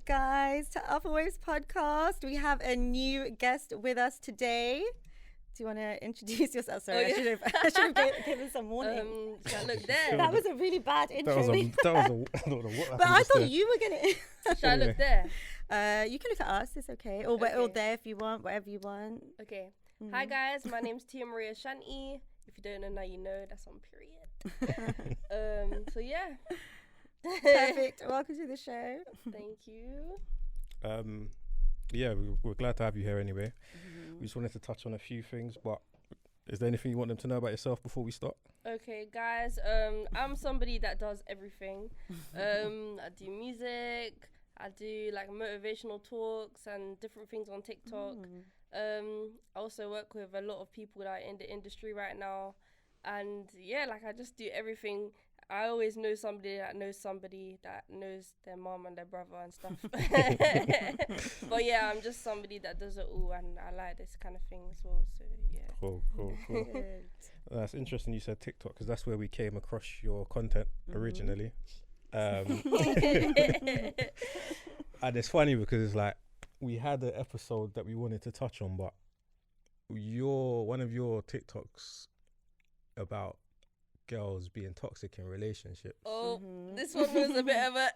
guys, to Alphawaves podcast. We have a new guest with us today. Do you want to introduce yourself? Sorry, I should have given some warning. Look there. That was a really bad intro. I don't know what. But I thought you were going to. Should I look there? You can look at us, it's okay. Or we're all there if you want, whatever you want. Okay. Hi guys, my name's Tiamarie Ashanti. If you don't know now, you know. That's on period. So yeah. Perfect. Welcome to the show. Thank you. Yeah, we're glad to have you here anyway. We just wanted to touch on a few things, but is there anything you want them to know about yourself before we start? Okay, guys. I'm somebody that does everything. I do music. I do like motivational talks and different things on TikTok. I also work with a lot of people that are in the industry right now. And yeah, like I just do everything. I always know somebody that knows their mom and their brother and stuff. But yeah, I'm just somebody that does it all, and I like this kind of thing as well. So yeah. Cool. That's interesting you said TikTok, because that's where we came across your content originally. And it's funny because it's like we had an episode that we wanted to touch on, but one of your TikToks about girls being toxic in relationships. Oh, this one was a bit of a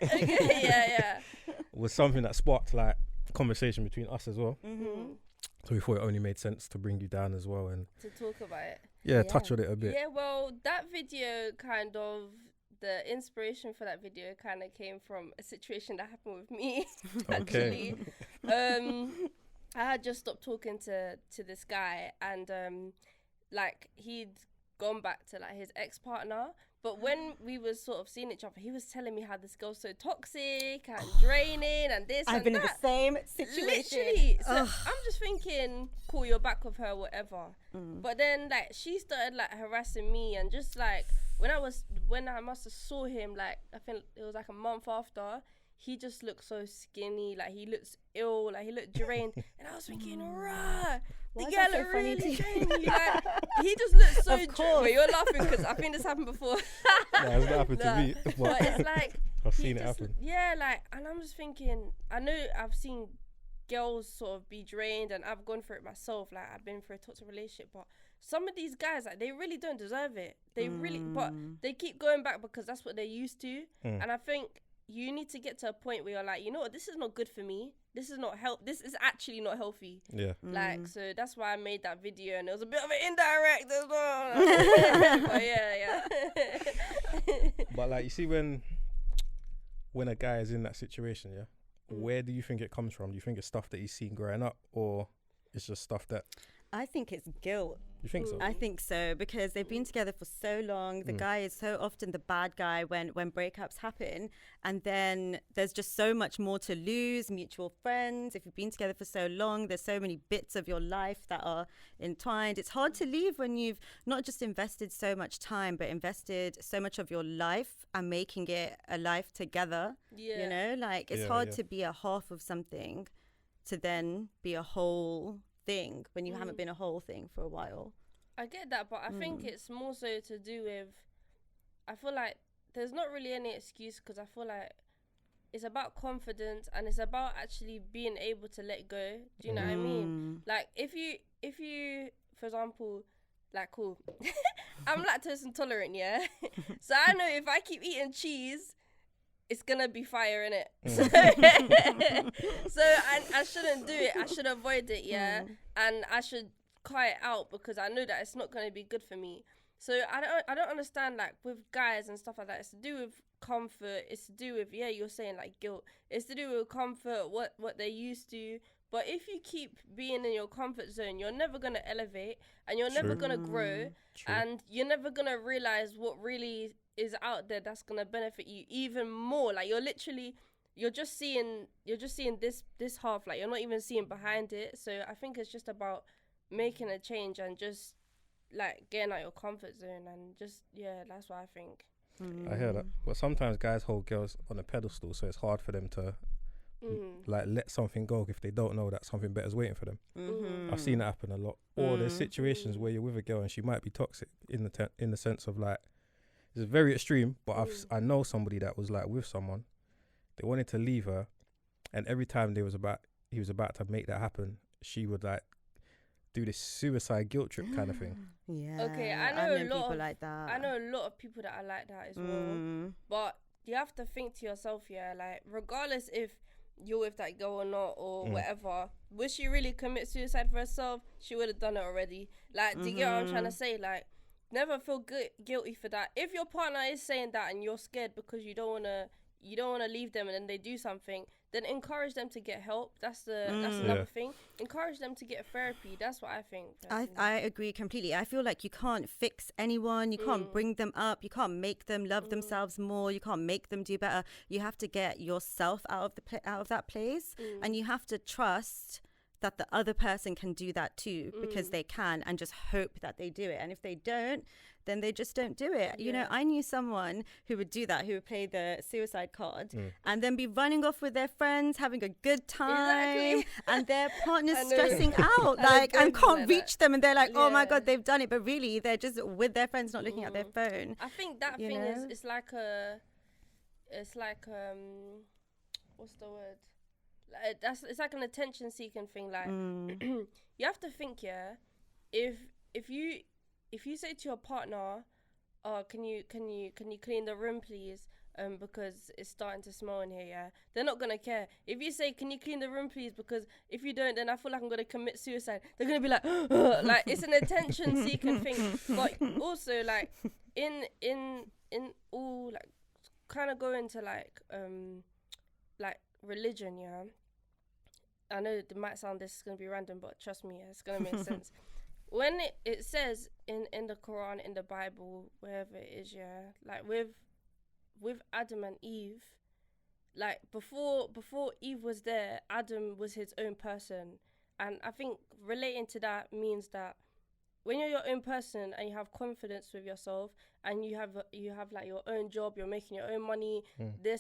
okay, yeah. Was something that sparked like conversation between us as well. So we thought it only made sense to bring you down as well and to talk about it. Yeah, touch on it a bit. Yeah, well, that video the inspiration for that video kind of came from a situation that happened with me. Actually, I had just stopped talking to this guy, and like he'd gone back to like his ex-partner, but when we was sort of seeing each other, he was telling me how this girl's so toxic and draining and this. I've been in the same situation. Literally. So I'm just thinking, cool, you're back with her, whatever. But then like she started like harassing me, and just like when I must have saw him, like I think it was like a month after, he just looked so skinny, like he looks ill, like he looked drained, and I was thinking, rah, the guy looked really drained. Like he just looked so drained. Wait, you're laughing because I think this happened before. No, it's not happened to me. But it's like I've seen it happen. Yeah, like, and I'm just thinking, I know I've seen girls sort of be drained, and I've gone through it myself. Like I've been through a toxic relationship, but some of these guys, like, they really don't deserve it. They really, but they keep going back because that's what they're used to. And I think you need to get to a point where you're like, you know what, this is not good for me. This is not this is actually not healthy. Yeah. Like, so that's why I made that video, and it was a bit of an indirect as well. But yeah. But like, you see, when a guy is in that situation, where do you think it comes from? Do you think it's stuff that he's seen growing up, or it's just stuff that... I think it's guilt. You think so? I think so, because they've been together for so long. The guy is so often the bad guy when breakups happen, and then there's just so much more to lose. Mutual friends, if you've been together for so long, there's so many bits of your life that are entwined. It's hard to leave when you've not just invested so much time, but invested so much of your life and making it a life together. You know, like it's hard to be a half of something to then be a whole thing when you haven't been a whole thing for a while. I get that, but I think it's more so to do with, I feel like there's not really any excuse, because I feel like it's about confidence, and it's about actually being able to let go. Do you know what I mean? Like if you for example, like, cool, I'm lactose intolerant, yeah. So I know if I keep eating cheese, it's gonna be fire in it. So I shouldn't do it. I should avoid it, and I should cut it out, because I know that it's not gonna be good for me. So I don't understand, like with guys and stuff like that. It's to do with comfort. It's to do with, you're saying like guilt. It's to do with comfort, what they're used to. But if you keep being in your comfort zone, you're never gonna elevate, and you're never gonna grow, and you're never gonna realize what really is out there that's gonna benefit you even more. Like you're just seeing this half, like you're not even seeing behind it. So I think it's just about making a change and just like getting out your comfort zone, and just that's what I think. I hear that, but sometimes guys hold girls on a pedestal, so it's hard for them to like let something go if they don't know that something better is waiting for them. I've seen that happen a lot. Or there's situations where you're with a girl and she might be toxic in the sense of like, it's very extreme, but I know somebody that was like with someone, they wanted to leave her, and every time he was about to make that happen, she would like do this suicide guilt trip kind of thing. Yeah. Okay, I I've know a known lot people of like that. I know a lot of people that are like that as well. But you have to think to yourself, yeah, like regardless if you're with that girl or not or whatever, would she really commit suicide for herself? She would have done it already. Like, do you get what I'm trying to say? Like, never feel guilty for that. If your partner is saying that and you're scared because you don't wanna leave them and then they do something, then encourage them to get help. That's another thing. Encourage them to get therapy. That's what I think. I agree completely. I feel like you can't fix anyone. You can't bring them up. You can't make them love themselves more. You can't make them do better. You have to get yourself out of that place, and you have to trust that the other person can do that too, because they can, and just hope that they do it. And if they don't, then they just don't do it. You know, I knew someone who would do that, who would play the suicide card and then be running off with their friends, having a good time, and their partner's stressing out, like, and can't reach them, and they're like, oh my God, they've done it. But really, they're just with their friends, not looking at their phone. I think that thing is, it's like what's the word? It's like an attention seeking thing. Like you have to think, if you say to your partner, oh, can you clean the room please, because it's starting to smell in here, they're not gonna care. If you say, can you clean the room please, because if you don't, then I feel like I'm gonna commit suicide, they're gonna be like, like, it's an attention seeking thing. But also, like, in all, like, kind of go into like religion, I know it might sound, this is going to be random, but trust me, it's going to make sense. When it says in the Quran, in the Bible, wherever it is, like with Adam and Eve, like before Eve was there, Adam was his own person. And I think relating to that means that when you're your own person and you have confidence with yourself and you have like your own job, you're making your own money,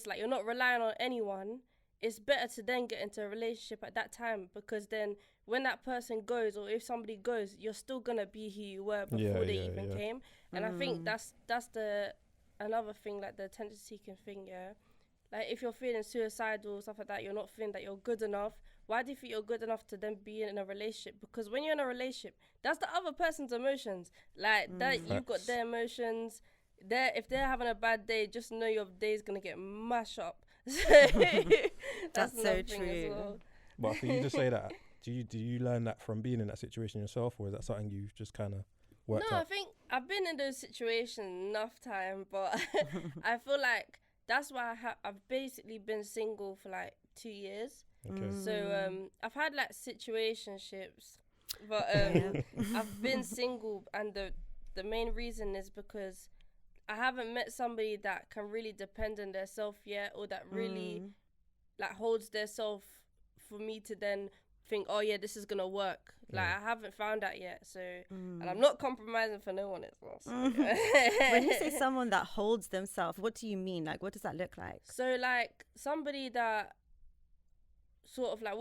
like you're not relying on anyone, it's better to then get into a relationship at that time, because then when that person goes, or if somebody goes, you're still gonna be who you were before they even came. And I think that's the another thing, like the attention seeking thing, like if you're feeling suicidal, stuff like that, you're not feeling that you're good enough. Why do you think you're good enough to then be in a relationship? Because when you're in a relationship, that's the other person's emotions. Like that, you've got their emotions. If they're having a bad day, just know your day's gonna get mashed up. That's so true. Well. But for you to say that, do you learn that from being in that situation yourself, or is that something you've just kind of worked out? No, I think I've been in those situations enough time, but I feel like that's why I've basically been single for like 2 years. Okay. So I've had like situationships, but I've been single, and the main reason is because I haven't met somebody that can really depend on their self yet, or that really like holds their self for me to then think, oh yeah, this is gonna work. Like I haven't found that yet, so and I'm not compromising for no one as well. So. When you say someone that holds themselves, what do you mean? Like, what does that look like? So like somebody that sort of like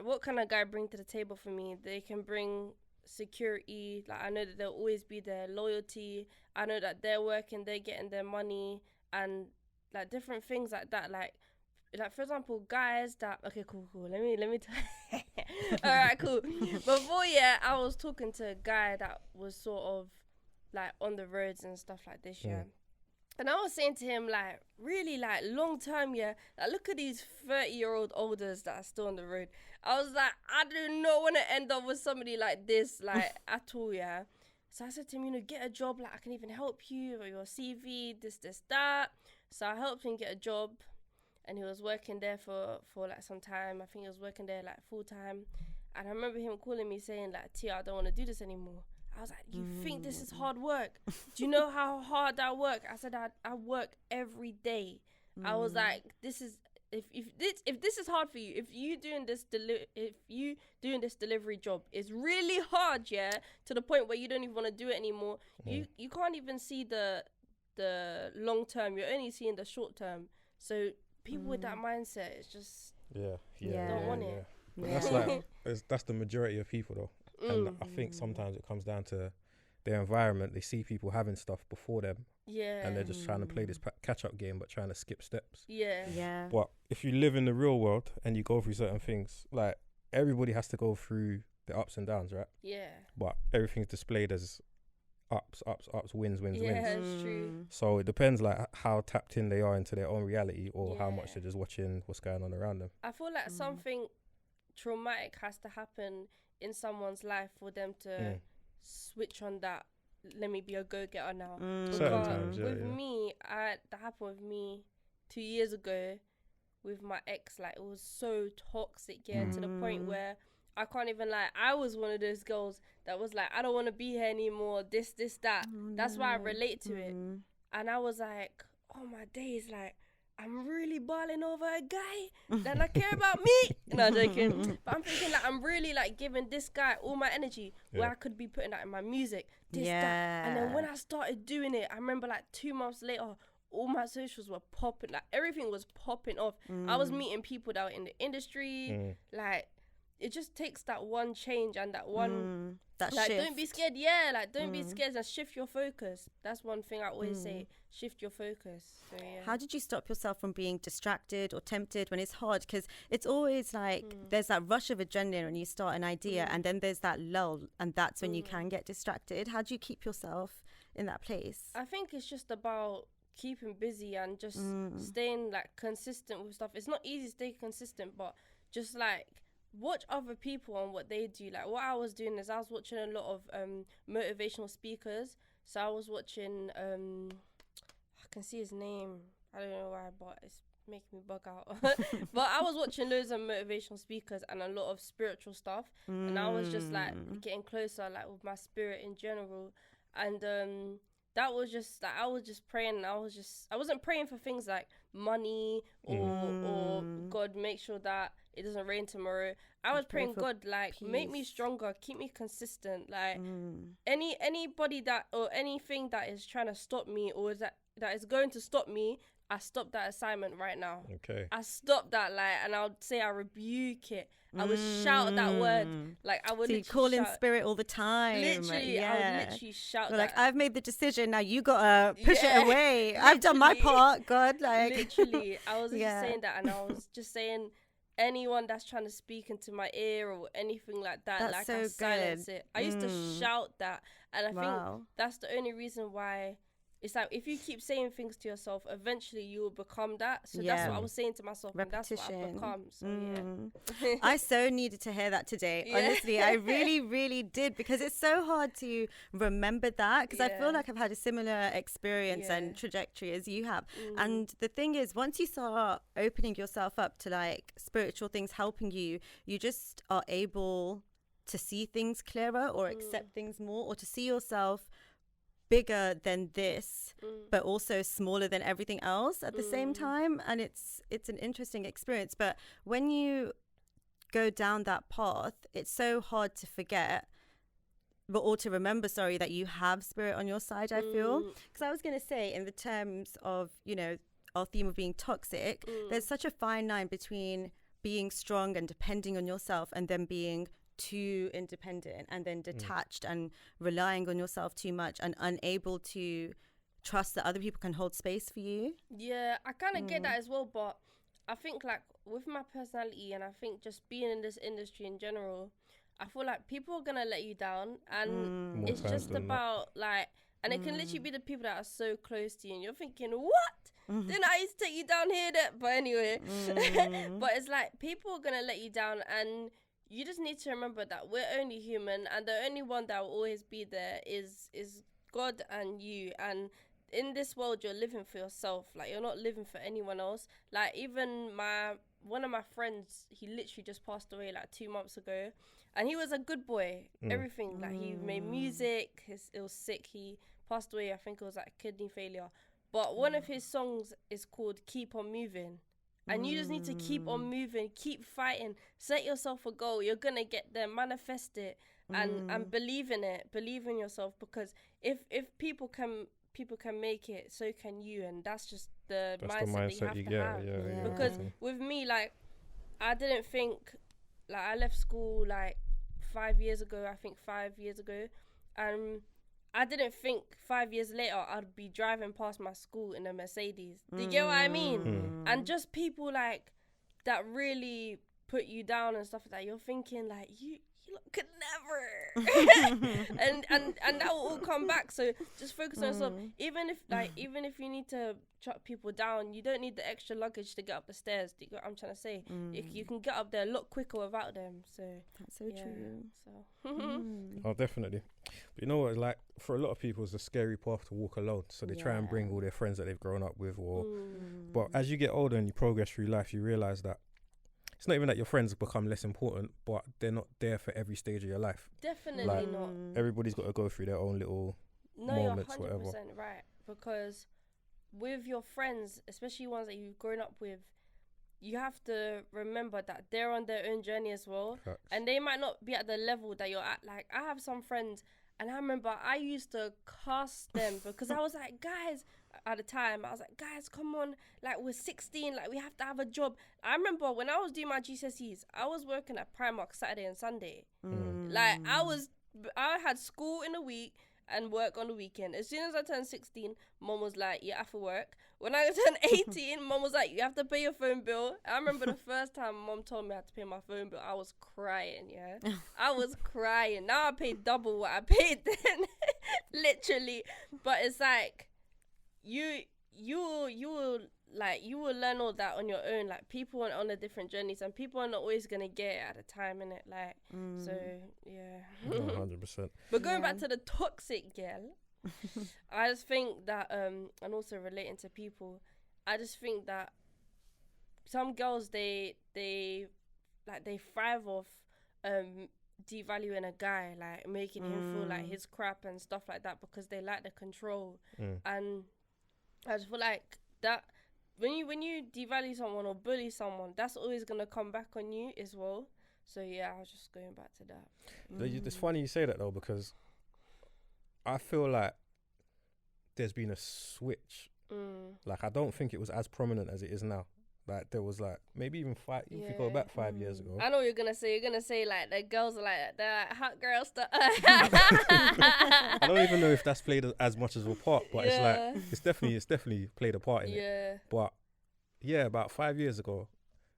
what can a guy bring to the table for me? They can bring security. Like I know that they'll always be there. Loyalty. I know that they're working, they're getting their money, and like different things like that. Like for example, guys that cool. Let me tell all right, cool. Before I was talking to a guy that was sort of like on the roads and stuff like this, and I was saying to him, like, really, like, long term, like, look at these 30-year-old olders that are still on the road. I was like, I do not want to end up with somebody like this, like, at all, So I said to him, get a job, like, I can even help you with your CV, this, that. So I helped him get a job, and he was working there for like, some time. I think he was working there, like, full time. And I remember him calling me saying, like, Tia, I don't want to do this anymore. I was like, you think this is hard work? Do you know how hard I work? I said, I work every day. I was like, this is, if this is hard for you, if you doing this delivery job is really hard, to the point where you don't even want to do it anymore. You can't even see the long term. You're only seeing the short term. So people with that mindset, it's just don't want it. But that's like that's the majority of people though. And I think sometimes it comes down to their environment, they see people having stuff before them, Yeah. and they're just trying to play this catch-up game, but trying to skip steps. Yeah. But if you live in the real world and you go through certain things, like everybody has to go through the ups and downs, right? Yeah. But everything's displayed as ups, wins. Yeah, it's true. So it depends like how tapped in they are into their own reality, or how much they're just watching what's going on around them. I feel like something traumatic has to happen in someone's life for them to switch on that. Let me be a go-getter now. Certain times, with me, that happened with me 2 years ago with my ex. Like, it was so toxic, to the point where I can't even lie. I was one of those girls that was like, I don't want to be here anymore. This, that. That's why I relate to it. And I was like, oh my days, like, I'm really balling over a guy that I care about me. No, I'm joking. But I'm thinking like I'm really like giving this guy all my energy where I could be putting that in my music. That. And then when I started doing it, I remember like 2 months later, all my socials were popping. Like everything was popping off. I was meeting people that were in the industry. Like it just takes that one change and that one that like shift. Don't be scared. Yeah, like don't be scared and shift your focus. That's one thing I always say. Shift your focus. So, yeah. How did you stop yourself from being distracted or tempted when it's hard? Because it's always like there's that rush of adrenaline when you start an idea, and then there's that lull, and that's when you can get distracted. How do you keep yourself in that place? I think it's just about keeping busy and just staying like consistent with stuff. It's not easy to stay consistent, but just like watch other people and what they do. Like what I was doing is I was watching a lot of motivational speakers. So I was watching I can see his name, I don't know why, but it's making me bug out. But I was watching loads of motivational speakers and a lot of spiritual stuff, and I was just like getting closer like with my spirit in general. And that was just like I was just praying. I wasn't praying for things like money or God make sure that it doesn't rain tomorrow. I was praying God like peace. Make me stronger, keep me consistent. Like anybody that or anything that is trying to stop me or that is going to stop me, I stop that assignment right now. Okay. I stop that and I would say I rebuke it. I would shout that word. Like I would. So you call in spirit all the time. Literally, I would literally shout. Like I've made the decision. Now you gotta push it away. I've done my part. God, like literally, I was just saying that, and I was just saying anyone that's trying to speak into my ear or anything like that, that's like so I silence good. it. I used to shout that, and I think that's the only reason why. It's like if you keep saying things to yourself, eventually you will become that. So that's what I was saying to myself, repetition. And that's what I've become. So I so needed to hear that today. Honestly, I really, really did, because it's so hard to remember that. Because I feel like I've had a similar experience and trajectory as you have. And the thing is, once you start opening yourself up to like spiritual things helping you, you just are able to see things clearer or accept things more, or to see yourself bigger than this but also smaller than everything else at the same time. And it's an interesting experience. But when you go down that path, it's so hard to forget or to remember that you have spirit on your side. I feel, because I was going to say, in the terms of, you know, our theme of being toxic, there's such a fine line between being strong and depending on yourself and then being too independent and then detached and relying on yourself too much and unable to trust that other people can hold space for you. Yeah, I kind of get that as well, but I think like with my personality and I think just being in this industry in general, I feel like people are gonna let you down, and it's just about like, and it can literally be the people that are so close to you and you're thinking, what? Then I used to take you down here, but anyway. But it's like people are gonna let you down, and you just need to remember that we're only human, and the only one that will always be there is God and you. And in this world, you're living for yourself. Like, you're not living for anyone else. Like, even one of my friends, he literally just passed away like 2 months ago, and he was a good boy. Everything, like he made music. It was sick. He passed away. I think it was like kidney failure. But one of his songs is called "Keep on Moving." And you just need to keep on moving, keep fighting, set yourself a goal. You're going to get there, manifest it, and believe in it, believe in yourself. Because if people can make it, so can you. And that's just the mindset that you have to have. Yeah, because with me, like, I didn't think, like, I left school like 5 years ago, and I didn't think 5 years later I'd be driving past my school in a Mercedes. Do you get what I mean? And just people like that really put you down and stuff like that. You're thinking like you could never, and that will all come back. So just focus on yourself. Even if you need to chuck people down, you don't need the extra luggage to get up the stairs. Do you get what I'm trying to say? You can get up there a lot quicker without them. So that's so true. So Oh, definitely. But you know what? Like for a lot of people, it's a scary path to walk alone. So they try and bring all their friends that they've grown up with, or. But as you get older and you progress through life, you realize that. It's not even that your friends become less important, but they're not there for every stage of your life. Definitely like, not. Everybody's got to go through their own little moments, you're 100% whatever. right. Because with your friends, especially ones that you've grown up with, you have to remember that they're on their own journey as well. Facts. And they might not be at the level that you're at. Like, I have some friends, and I remember I used to cast them because I was like, guys, at the time, I was like, guys, come on, like, we're 16, like, we have to have a job. I remember when I was doing my GCSEs, I was working at Primark Saturday and Sunday. Like, I had school in the week and work on the weekend. As soon as I turned 16, mom was like, yeah, I have to work. When I turned 18, mom was like, you have to pay your phone bill. I remember the first time mom told me I had to pay my phone bill, I was crying, yeah. I was crying. Now I pay double what I paid then, literally. But it's like, you will learn all that on your own. Like, people are on a different journeys, and people are not always gonna get it at a time, innit? Like, so yeah. 100%. But going back to the toxic girl, I just think that and also relating to people, I just think that some girls they thrive off devaluing a guy, like making him feel like his crap and stuff like that, because they like the control. And I just feel like that when you devalue someone or bully someone, that's always gonna come back on you as well. So yeah, I was just going back to that. It's funny you say that though, because I feel like there's been a switch. Like, I don't think it was as prominent as it is now. Like, there was like maybe even if you go back 5 years ago. I know what you're gonna say. You're gonna say like the girls are like they're like hot girl stuff. I don't even know if that's played as much as a part, but it's like it's definitely played a part in it. But yeah, about 5 years ago,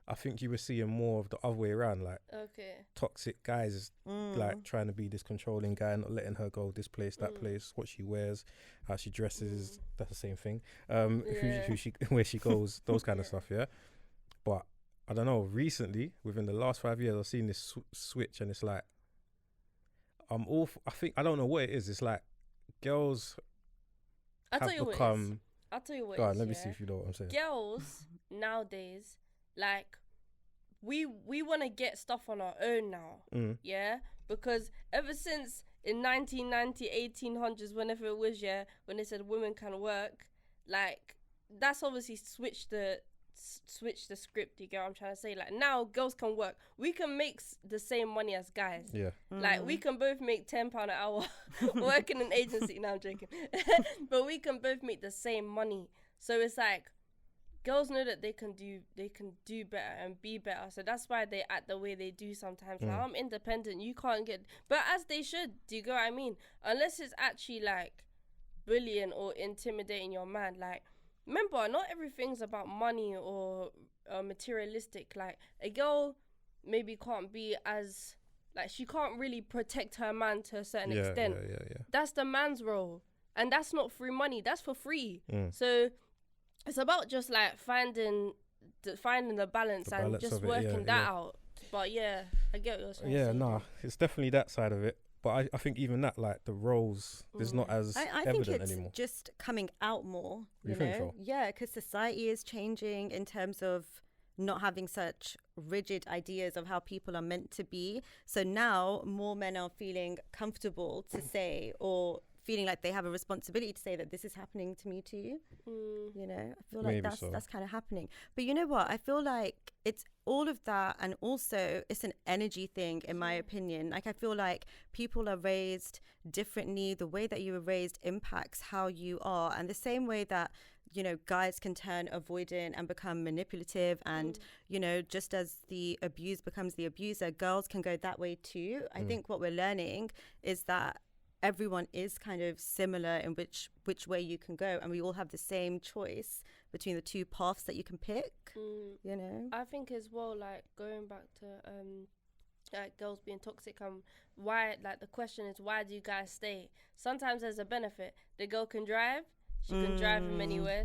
I think you were seeing more of the other way around, like toxic guys, like trying to be this controlling guy, not letting her go this place, that place, what she wears, how she dresses. That's the same thing. Where she goes, those kind of stuff. Yeah, but I don't know. Recently, within the last 5 years, I've seen this switch, and it's like I don't know what it is. It's like girls have become. I'll tell you what. Go on, let me see if you know what I'm saying. Girls nowadays, like, we want to get stuff on our own now, yeah? Because ever since in 1990, 1800s, whenever it was, when they said women can work, like, that's obviously switched the script, you get what I'm trying to say? Like, now girls can work. We can make the same money as guys. Yeah. Like, we can both make £10 an hour working in an agency. No, I'm joking. But we can both make the same money. So it's like, girls know that they can do better and be better, so that's why they act the way they do sometimes. Like, I'm independent, you can't get, but as they should. Do you get what I mean? Unless it's actually like bullying or intimidating your man. Like, remember, not everything's about money or materialistic. Like, a girl maybe can't be as, like, she can't really protect her man to a certain extent. That's the man's role, and that's not free money, that's for free. So it's about just like finding the balance and just working that out. But yeah, I get what you're saying. Yeah, nah, it's definitely that side of it. But I think even that, like, the roles, there's not as I evident think it's anymore. just coming out more. You think know? so? Yeah, because society is changing in terms of not having such rigid ideas of how people are meant to be. So now more men are feeling comfortable to say, or feeling like they have a responsibility to say that this is happening to me too. You know, I feel like that's kind of happening. But you know what? I feel like it's all of that, and also it's an energy thing, in my opinion. Like, I feel like people are raised differently. The way that you were raised impacts how you are, and the same way that, you know, guys can turn avoidant and become manipulative, and you know, just as the abused becomes the abuser, girls can go that way too. I think what we're learning is that everyone is kind of similar in which way you can go, and we all have the same choice between the two paths that you can pick. You know, I think as well, like going back to like girls being toxic, why, like the question is, why do you guys stay? Sometimes there's a benefit. The girl can drive, she can drive him anywhere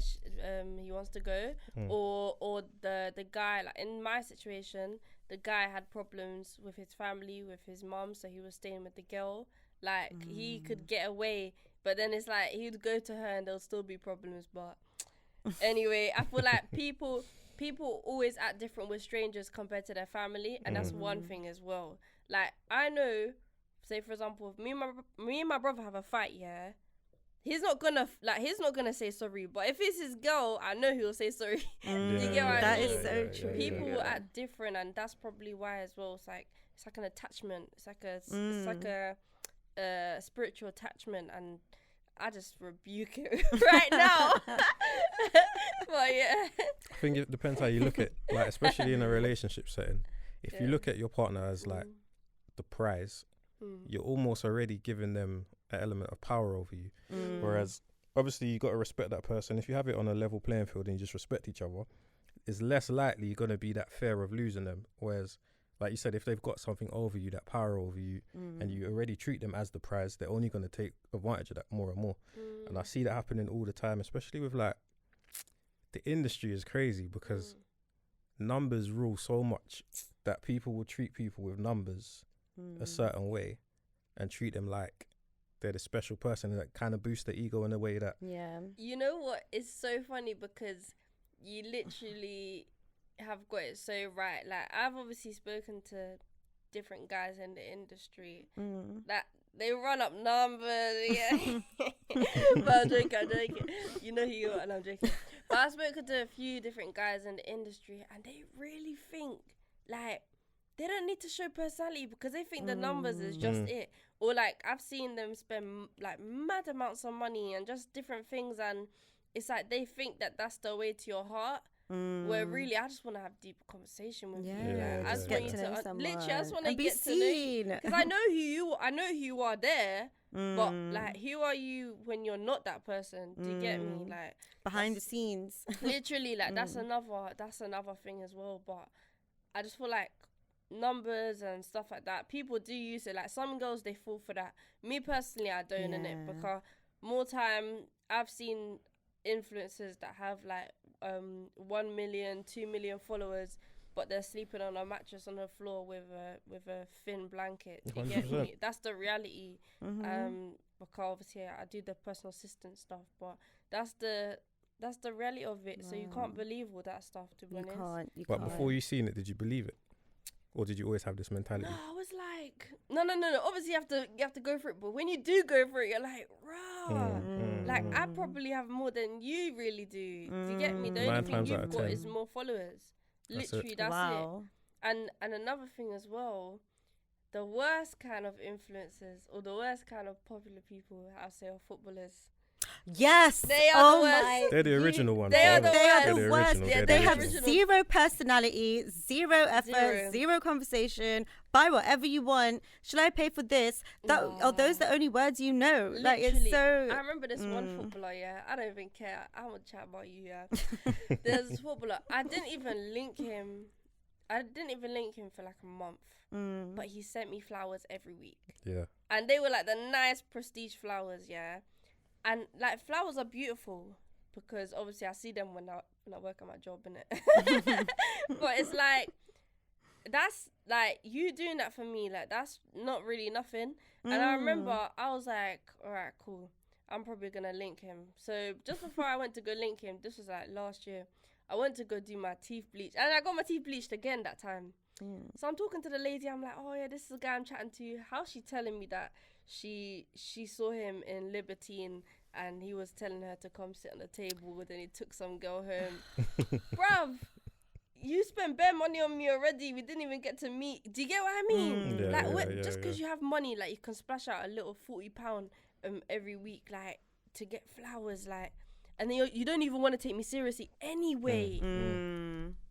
he wants to go, or the guy, like in my situation, the guy had problems with his family, with his mom, so he was staying with the girl. Like he could get away, but then it's like he'd go to her and there'll still be problems. But anyway, I feel like people always act different with strangers compared to their family, and that's one thing as well. Like I know, say for example, if me and my brother have a fight, yeah, he's not gonna say sorry, but if it's his girl, I know he'll say sorry. Do you get what I mean? That is so true. People act different, and that's probably why as well. It's like an attachment. It's like a spiritual attachment, and I just rebuke it right now. But yeah, I think it depends how you look at, like, especially in a relationship setting. If you look at your partner as like the prize, you're almost already giving them an element of power over you. Whereas obviously you got to respect that person. If you have it on a level playing field and you just respect each other, it's less likely you're going to be that fear of losing them. Whereas, like you said, if they've got something over you, that power over you, and you already treat them as the prize, they're only going to take advantage of that more and more. And I see that happening all the time, especially with, like, the industry is crazy because numbers rule so much that people will treat people with numbers a certain way and treat them like they're the special person, and that kind of boosts their ego in a way that... Yeah. You know what? It's so funny because you literally have got it so right. Like, I've obviously spoken to different guys in the industry that they run up numbers, yeah. But I'm joking. You know who you are, and I'm joking. But I've spoken to a few different guys in the industry, and they really think, like, they don't need to show personality because they think the numbers is just it. Or, like, I've seen them spend, like, mad amounts of money and just different things, and it's like they think that that's the way to your heart. Where really, I just want to have deep conversation with you. Like, I just want you to literally, I just want to get to know you, because I know who you are there, but like, who are you when you're not that person? Do you get me? Like, behind the scenes, literally, like that's another thing as well. But I just feel like numbers and stuff like that, people do use it. Like, some girls, they fall for that. Me personally, I don't, in it, because more time I've seen influencers that have like 1 million, 2 million followers, but they're sleeping on a mattress on the floor with a thin blanket. Do you get me? That's the reality. Because obviously I do the personal assistant stuff, but that's the reality of it. So you can't believe all that stuff, to be honest. But before you seen it, did you believe it? Or did you always have this mentality? No, I was like, no. Obviously, you have to go for it. But when you do go for it, you're like, rah. Like, I probably have more than you really do. Do you get me? The only thing you've got is more followers. Literally, that's it. And another thing as well, the worst kind of influencers or the worst kind of popular people, I say, are footballers. Yes, they are the worst. They're the original ones. They are the worst. They have zero personality, zero effort, zero conversation. Buy whatever you want. Should I pay for this? Are those the only words you know? Literally. Like, it's so. I remember this one footballer. Yeah, I don't even care. I want to chat about you. Yeah, there's this footballer. I didn't even link him for like a month. But he sent me flowers every week. Yeah, and they were like the nice prestige flowers. Yeah. And like, flowers are beautiful because obviously I see them when I work at my job, innit? But it's like, that's like, you doing that for me, like, that's not really nothing. And I remember I was like, all right, cool, I'm probably gonna link him. So just before I went to go link him, this was like last year, I went to go do my teeth bleach, and I got my teeth bleached again that time. So I'm talking to the lady, I'm like, oh yeah, this is the guy I'm chatting to. How's she telling me that she saw him in Libertine and he was telling her to come sit on the table, but then he took some girl home? Bruv, you spent bare money on me already. We didn't even get to meet. Do you get what I mean? Just because you have money, like, you can splash out a little £40 every week, like, to get flowers, like, and then you don't even want to take me seriously anyway.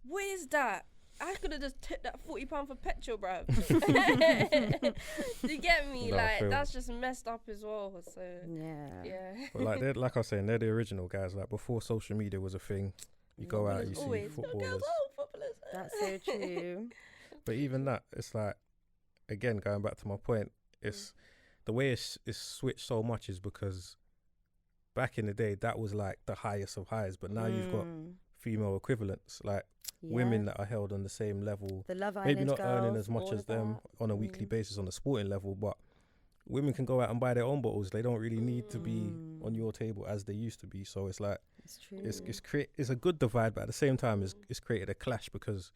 What is that? I could have just tipped that £40 for petrol, bruv. Do you get me? No, like that's just messed up as well. So yeah. But like I was saying, they're the original guys. Like before social media was a thing, you go out, you see footballers. That's so true. But even that, it's like, again, going back to my point, it's the way it's switched so much is because back in the day that was like the highest of highs, but now you've got female equivalents, like women that are held on the same level, the Love maybe Island not girls, earning as much as them on a weekly basis on the sporting level, but women can go out and buy their own bottles. They don't really need to be on your table as they used to be. So it's like it's true. It's a good divide, but at the same time it's created a clash because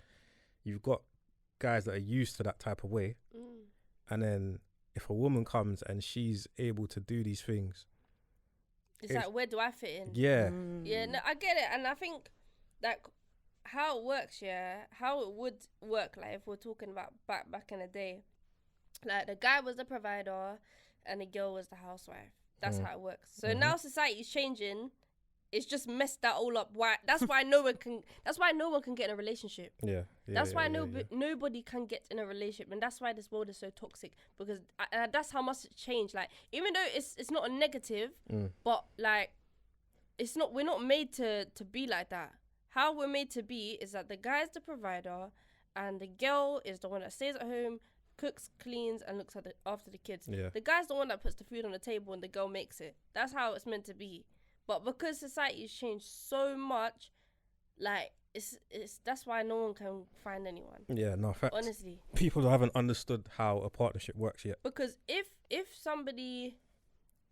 you've got guys that are used to that type of way, and then if a woman comes and she's able to do these things, it's like, where do I fit in? Yeah. Yeah, no, I get it. And I think like how it works, how it would work, like if we're talking about back in the day, like the guy was the provider and the girl was the housewife. That's how it works. So now society's changing. It's just messed that all up. That's why no one can get in a relationship. That's why nobody can get in a relationship, and that's why this world is so toxic, because that's how much it's changed. Like, even though it's not a negative, but like we're not made to be like that. How we're made to be is that the guy's the provider and the girl is the one that stays at home, cooks, cleans, and looks after the kids. The guy's the one that puts the food on the table and the girl makes it. That's how it's meant to be. But because society's changed so much, like it's that's why no one can find anyone. Yeah, no, facts. Honestly, people haven't understood how a partnership works yet. Because if somebody,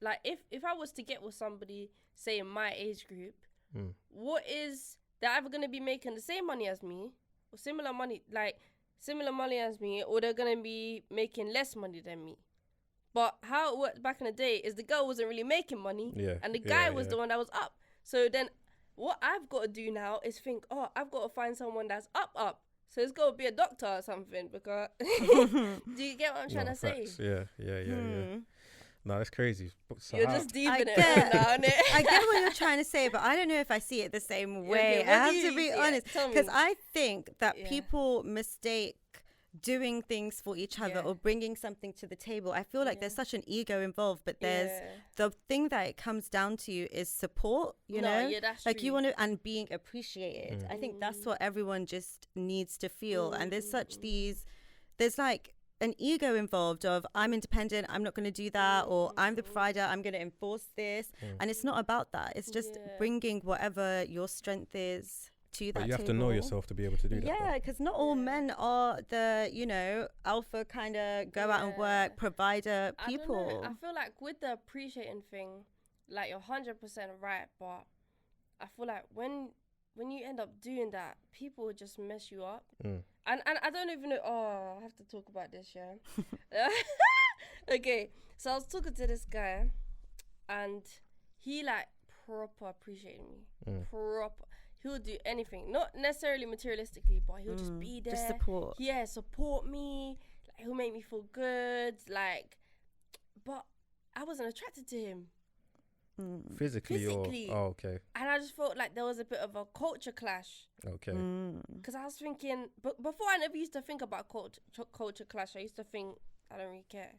like if I was to get with somebody, say in my age group, they're either gonna be making the same money as me or similar money as me, or they're gonna be making less money than me. But how it worked back in the day is the girl wasn't really making money, and the guy was the one that was up. So then what I've got to do now is think, I've got to find someone that's up. So it's got to be a doctor or something, because do you get what I'm trying to say? Yeah. No, that's crazy. So you're just deep in it right now, innit? I get what you're trying to say, but I don't know if I see it the same way. I have to be honest, because I think that people mistake doing things for each other or bringing something to the table. I feel like there's such an ego involved, but there's the thing that it comes down to is support, you know? That's like true. you want to, and being appreciated. I think that's what everyone just needs to feel. And there's there's like an ego involved of, I'm independent, I'm not going to do that, or I'm the provider, I'm going to enforce this. And it's not about that. It's just bringing whatever your strength is to that But you have table. to know yourself to be able to do that. Yeah, because not all men are the, alpha kind of go out and work, provider people. I feel like with the appreciating thing, like you're 100% right, but I feel like when you end up doing that, people will just mess you up. And I don't even know, I have to talk about this, Okay, so I was talking to this guy and he like proper appreciated me. Proper. He'll do anything, not necessarily materialistically, but he'll just be there. Just support. Yeah, support me. Like, he'll make me feel good. Like, but I wasn't attracted to him. Physically. Or okay. And I just felt like there was a bit of a culture clash. Okay. Because I was thinking, but before I never used to think about culture clash. I used to think I don't really care.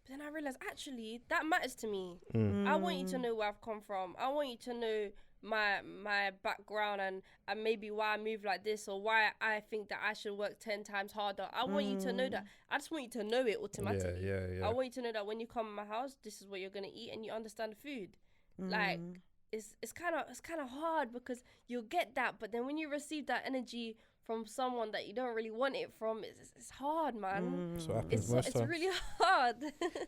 But then I realized actually that matters to me. I want you to know where I've come from. I want you to know my background and maybe why I move like this, or why I think that I should work 10 times harder. I want you to know that. I just want you to know it automatically. Yeah. I want you to know that when you come in my house, this is what you're gonna eat, and you understand the food. Like it's kind of hard because you'll get that, but then when you receive that energy from someone that you don't really want it from, it's hard, man. So it happens most it's times. really hard.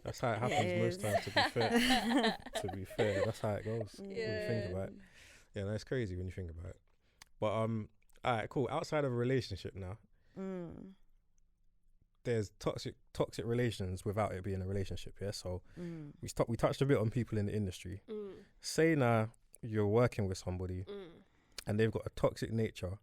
That's how it happens most times, to be fair. To be fair, that's how it goes when you think about it. Yeah, that's crazy when you think about it. But alright, cool. Outside of a relationship now, there's toxic relations without it being a relationship. Yeah, so we touched a bit on people in the industry. Say now you're working with somebody and they've got a toxic nature,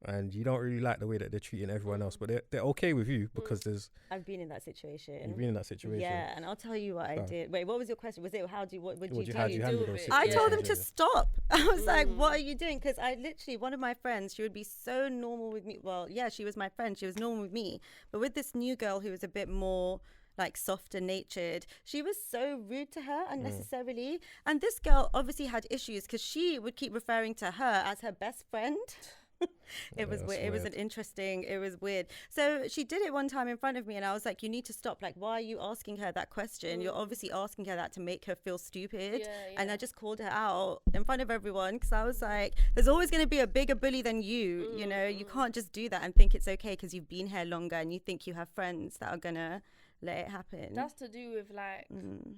and you don't really like the way that they're treating everyone else, but they're okay with you because there's. I've been in that situation. You've been in that situation. Yeah, and I'll tell you what I did. Wait, what was your question? Was it what would you do? How do you handle those I situations? told them to stop. I was like, what are you doing? Because I literally, one of my friends, she would be so normal with me. Well, yeah, she was my friend. She was normal with me. But with this new girl who was a bit more like softer natured, she was so rude to her unnecessarily. And this girl obviously had issues because she would keep referring to her as her best friend. It was weird. It was weird. So she did it one time in front of me and I was like, you need to stop. Like, why are you asking her that question? You're obviously asking her that to make her feel stupid. And I just called her out in front of everyone because I was like, there's always going to be a bigger bully than you. You know, you can't just do that and think it's okay because you've been here longer and you think you have friends that are going to let it happen. That's to do with like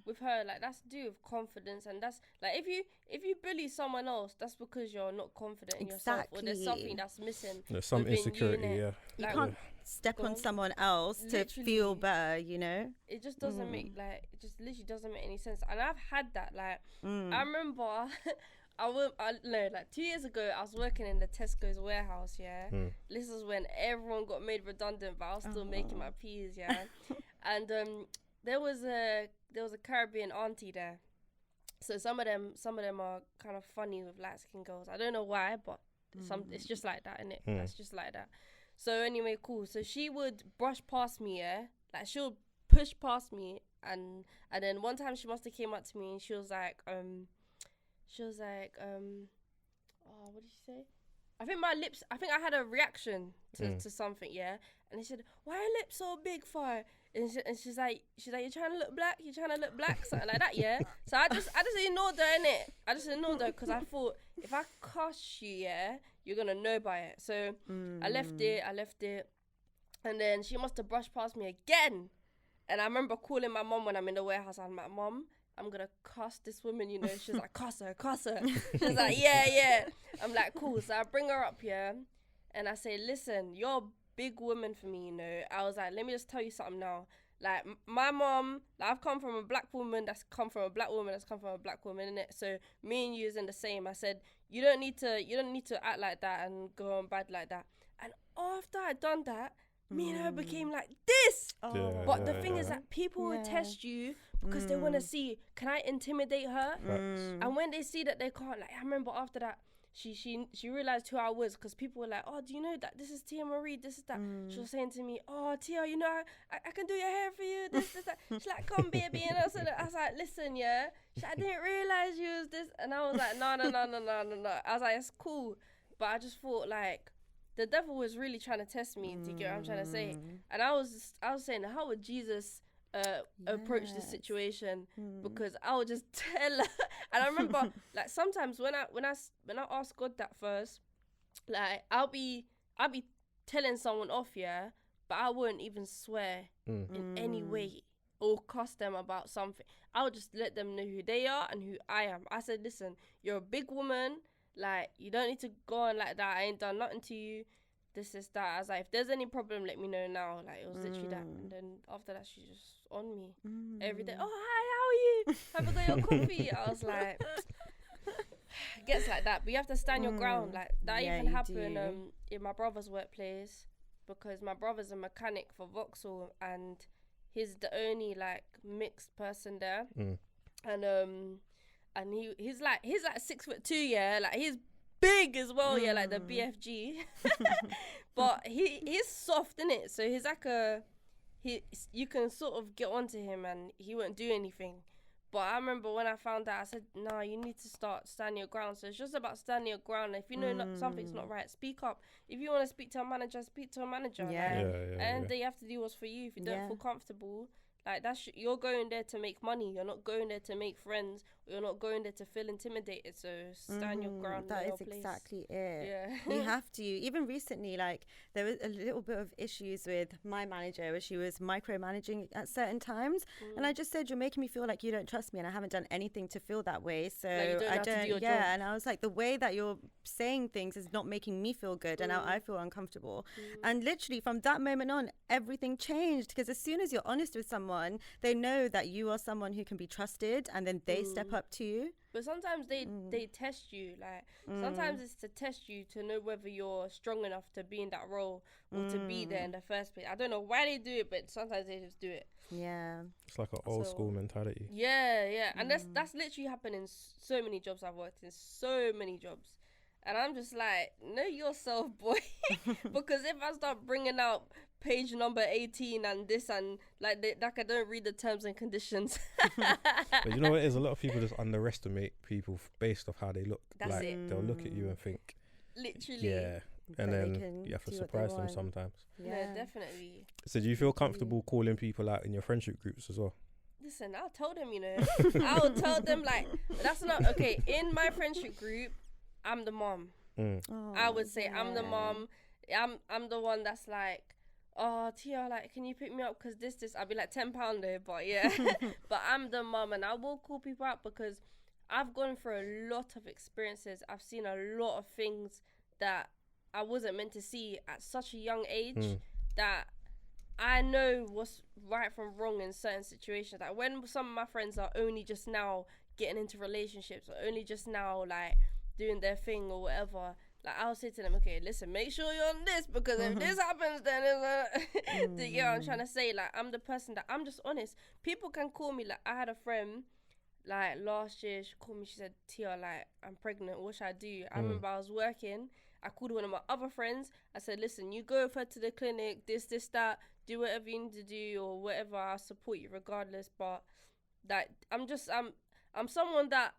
with her, like that's to do with confidence, and that's like if you bully someone else, that's because you're not confident in yourself, or there's something that's missing. There's some insecurity. You like, you can't step on someone else to feel better. You know, it just doesn't make like it just literally doesn't make any sense. And I've had that. Like I remember. Like 2 years ago, I was working in the Tesco's warehouse, This is when everyone got made redundant, but I was still making my peas, And there was a Caribbean auntie there. So some of them are kind of funny with light skinned girls. I don't know why, but it's just like that, innit? It's just like that. So anyway, cool. So she would brush past me, like she'll push past me, and then one time she must have came up to me and she was like, oh, what did she say? I think I had a reaction to something, And they said, why are your lips so big for? And she's like, you're trying to look black? You're trying to look black? Something like that, So I just ignored her, innit? I just ignored her because I thought, if I cuss you, you're going to know by it. So I left it. And then she must have brushed past me again. And I remember calling my mom when I'm in the warehouse. I'm like, Mom, I'm gonna cuss this woman, you know. She's like, cuss her. She's like, yeah. I'm like, cool. So I bring her up here and I say, listen, you're a big woman for me, you know. I was like, let me just tell you something now. Like, my mom, like, I've come from a black woman that's come from a black woman that's come from a black woman, innit? So me and you isn't the same. I said, you don't need to act like that and go on bad like that. And after I'd done that, me and her became like this. But the thing is that people will test you because they want to see, can I intimidate her? And when they see that they can't, like, I remember after that, she realized who I was because people were like, oh, do you know that this is Tiamarie, this is that. She was saying to me, oh, Tia, you know, I can do your hair for you, this, that. She's like, come, baby. And I was like, listen, She's like, I didn't realize you was this. And I was like, no. I was like, it's cool. But I just thought, like, the devil was really trying to test me, to get what I'm trying to say. And I was saying, how would Jesus approach this situation? Because I would just tell her. And I remember, like, sometimes when I ask God that first, like, I'll be telling someone off, but I wouldn't even swear in any way or cuss them about something. I would just let them know who they are and who I am. I said, listen, you're a big woman. Like, you don't need to go on like that. I ain't done nothing to you. This is that. I was like, if there's any problem, let me know now. Like, it was literally that. And then after that, she's just on me every day. Oh, hi, how are you? Have you got your coffee? I was like, it gets like that. But you have to stand your ground. Like, that even happened in my brother's workplace, because my brother's a mechanic for Vauxhall and he's the only, like, mixed person there. And he's like 6'2", like he's big as well, like the BFG. But he's soft, innit? So he's like you can sort of get onto him and he won't do anything. But I remember when I found out, I said, no, you need to start standing your ground. So it's just about standing your ground. If you know something's not right, speak up. If you want to speak to a manager, speak to a manager. And you have to do what's for you. If you don't feel comfortable, like, you're going there to make money. You're not going there to make friends. You're not going there to feel intimidated. So stand your ground. That is exactly it. You have to. Even recently, like, there was a little bit of issues with my manager where she was micromanaging at certain times. And I just said, you're making me feel like you don't trust me and I haven't done anything to feel that way. So like, you don't have to do your job. And I was like, the way that you're saying things is not making me feel good, and now I feel uncomfortable. And literally from that moment on, everything changed, because as soon as you're honest with someone, they know that you are someone who can be trusted, and then they step up to you. But sometimes they test you. Like sometimes it's to test you to know whether you're strong enough to be in that role or to be there in the first place. I don't know why they do it, but sometimes they just do it. Yeah, it's like an old school mentality. Yeah, and that's literally happened in so many jobs I've worked in, so many jobs, and I'm just like, know yourself, boy, because if I start bringing out page number 18 and this and like I don't read the terms and conditions. But you know what it is? A lot of people just underestimate people based off how they look. That's like it. They'll look at you and think, literally. yeah. And then you have to surprise them sometimes. Yeah, definitely. So do you feel comfortable calling people out in your friendship groups as well? Listen, I'll tell them, you know. I'll tell them, like, that's not... Okay, in my friendship group, I'm the mom. I would say I'm the mom. I'm the one that's like, oh, Tia, like, can you pick me up? Because this. I'll be like £10 there, but yeah. But I'm the mom, and I will call people out because I've gone through a lot of experiences. I've seen a lot of things that I wasn't meant to see at such a young age, that I know what's right from wrong in certain situations. Like when some of my friends are only just now getting into relationships or only just now like doing their thing or whatever, like I'll say to them, okay, listen, make sure you're on this, because if this happens, then it's you know what I'm trying to say. Like I'm the person that I'm just honest. People can call me, like I had a friend like last year, she called me, she said, Tia, like I'm pregnant, what should I do? I remember I was working, I called one of my other friends. I said, listen, you go with her to the clinic, this, that, do whatever you need to do or whatever. I'll support you regardless. But that I'm someone that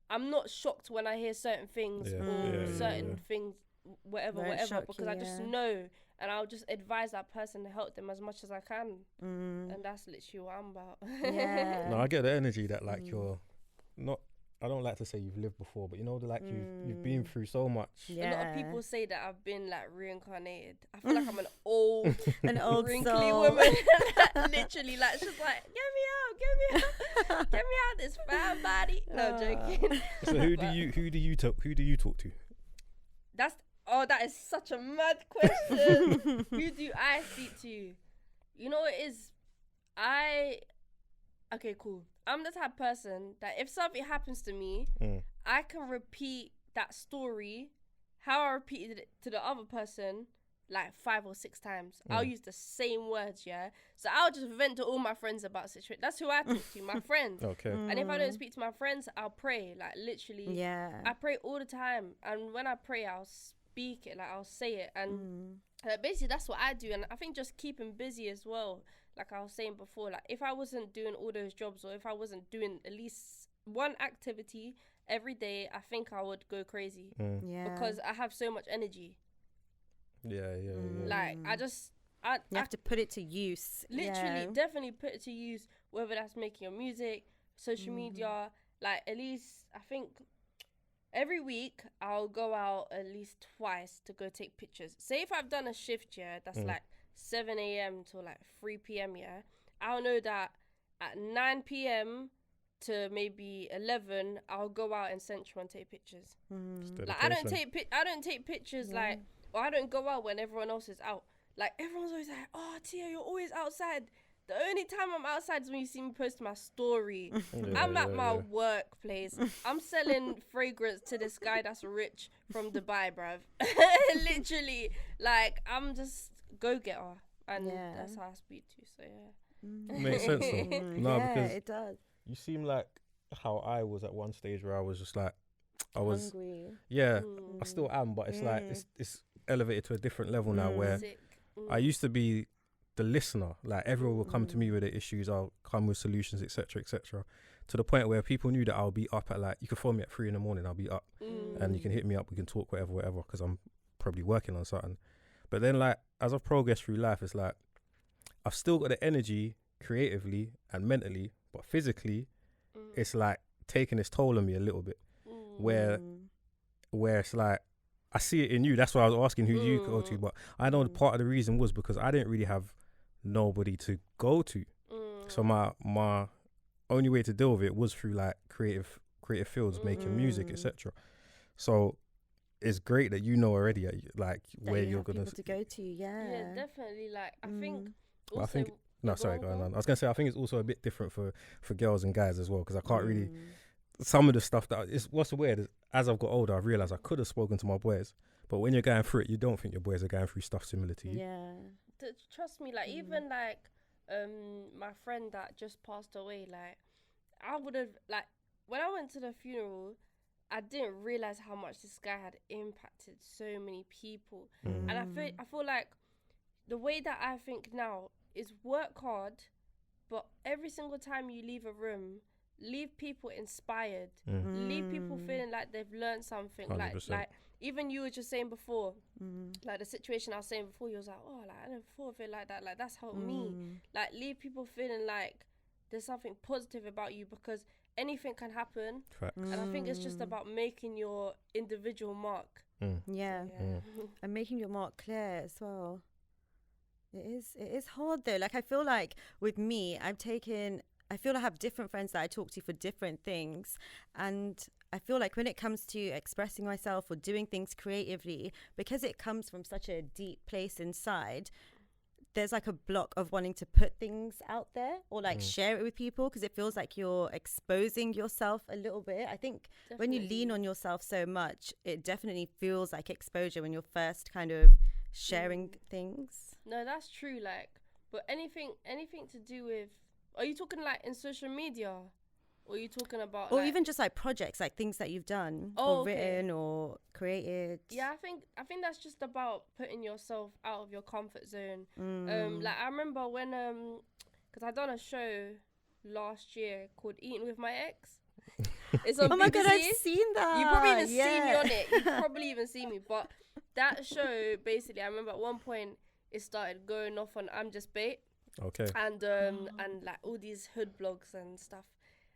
I'm not shocked when I hear certain things things, whatever, because I just know, and I'll just advise that person to help them as much as I can. And that's literally what I'm about. Yeah. No, I get the energy that like you're not... I don't like to say you've lived before, but you know, like you've been through so much. Yeah. A lot of people say that I've been like reincarnated. I feel like I'm an old wrinkly soul. woman. Literally, like she's like, get me out this fat body. No, joking. So who do you talk to? That is such a mad question. Who do I speak to? You know what it is? Okay, cool. I'm the type of person that if something happens to me, I can repeat that story how I repeated it to the other person like 5 or 6 times. I'll use the same words, yeah? So I'll just vent to all my friends about situation. That's who I talk to, my friends. Okay. And if I don't speak to my friends, I'll pray. Like literally, I pray all the time. And when I pray, I'll speak it, like I'll say it. And basically that's what I do. And I think just keeping busy as well. Like I was saying before, like if I wasn't doing all those jobs, or if I wasn't doing at least one activity every day, I think I would go crazy. Because I have so much energy. Yeah. Like you have to put it to use. Literally, definitely put it to use, whether that's making your music, social media. Like at least I think every week I'll go out at least twice to go take pictures. Say if I've done a shift, that's like 7 a.m. to like 3 p.m. I'll know that at 9 p.m. to maybe 11 I'll go out in Central and take pictures. Like I don't take pictures like, or I don't go out when everyone else is out. Like everyone's always like, oh Tia, you're always outside. The only time I'm outside is when you see me post my story. I'm at my workplace. I'm selling fragrance to this guy that's rich from Dubai, bruv. Literally, like I'm just go-getter, and that's how I speak to. So Makes sense though. No, because it does. You seem like how I was at one stage where I was just like, I was hungry. I still am, but it's like it's elevated to a different level now where I used to be the listener. Like everyone will come to me with their issues, I'll come with solutions, etc., to the point where people knew that I'll be up at like, you can phone me at 3 a.m, I'll be up, and you can hit me up, we can talk whatever, because I'm probably working on something. But then like as I've progressed through life, it's like I've still got the energy creatively and mentally, but physically it's like taking its toll on me a little bit, where it's like I see it in you. That's why I was asking who you go to, but I know part of the reason was because I didn't really have nobody to go to. So my only way to deal with it was through like creative fields, making music, etc. So it's great that you know already, like That where you you're have gonna. people to go to. Yeah, definitely. Like, I think But I also. think no, sorry, go going on. on. I was gonna say I think it's also a bit different for girls and guys as well, because I can't really. Some of the stuff that is what's weird is as I've got older, I've realised I could have spoken to my boys, but when you're going through it, you don't think your boys are going through stuff similar to you. Yeah. Trust me, like even like my friend that just passed away, like I would have like when I went to the funeral, I didn't realize how much this guy had impacted so many people, and I feel like the way that I think now is work hard, but every single time you leave a room, leave people inspired, leave people feeling like they've learned something. 100%. Like even you were just saying before, like the situation I was saying before, you was like, oh, like I never thought of it like that. Like that's helped me. Like leave people feeling like there's something positive about you, because anything can happen. Facts. And I think it's just about making your individual mark. Yeah. And making your mark clear as well. It is hard though. Like I feel like with me, I feel I have different friends that I talk to for different things, and I feel like when it comes to expressing myself or doing things creatively, because it comes from such a deep place inside, there's like a block of wanting to put things out there or like share it with people, because it feels like you're exposing yourself a little bit. I think when you lean on yourself so much, it definitely feels like exposure when you're first kind of sharing things. No, that's true. Like, but anything to do with, are you talking like in social media, or are you talking about, or like, even just like projects, like things that you've done or written or created? Yeah, I think that's just about putting yourself out of your comfort zone. Like I remember when because I done a show last year called Eating with My Ex. It's on Oh my BBC. god, I've seen that. You probably even see me on it. You probably even see me. But that show, basically, I remember at one point it started going off on I'm Just Bait. Okay. And like all these hood blogs and stuff.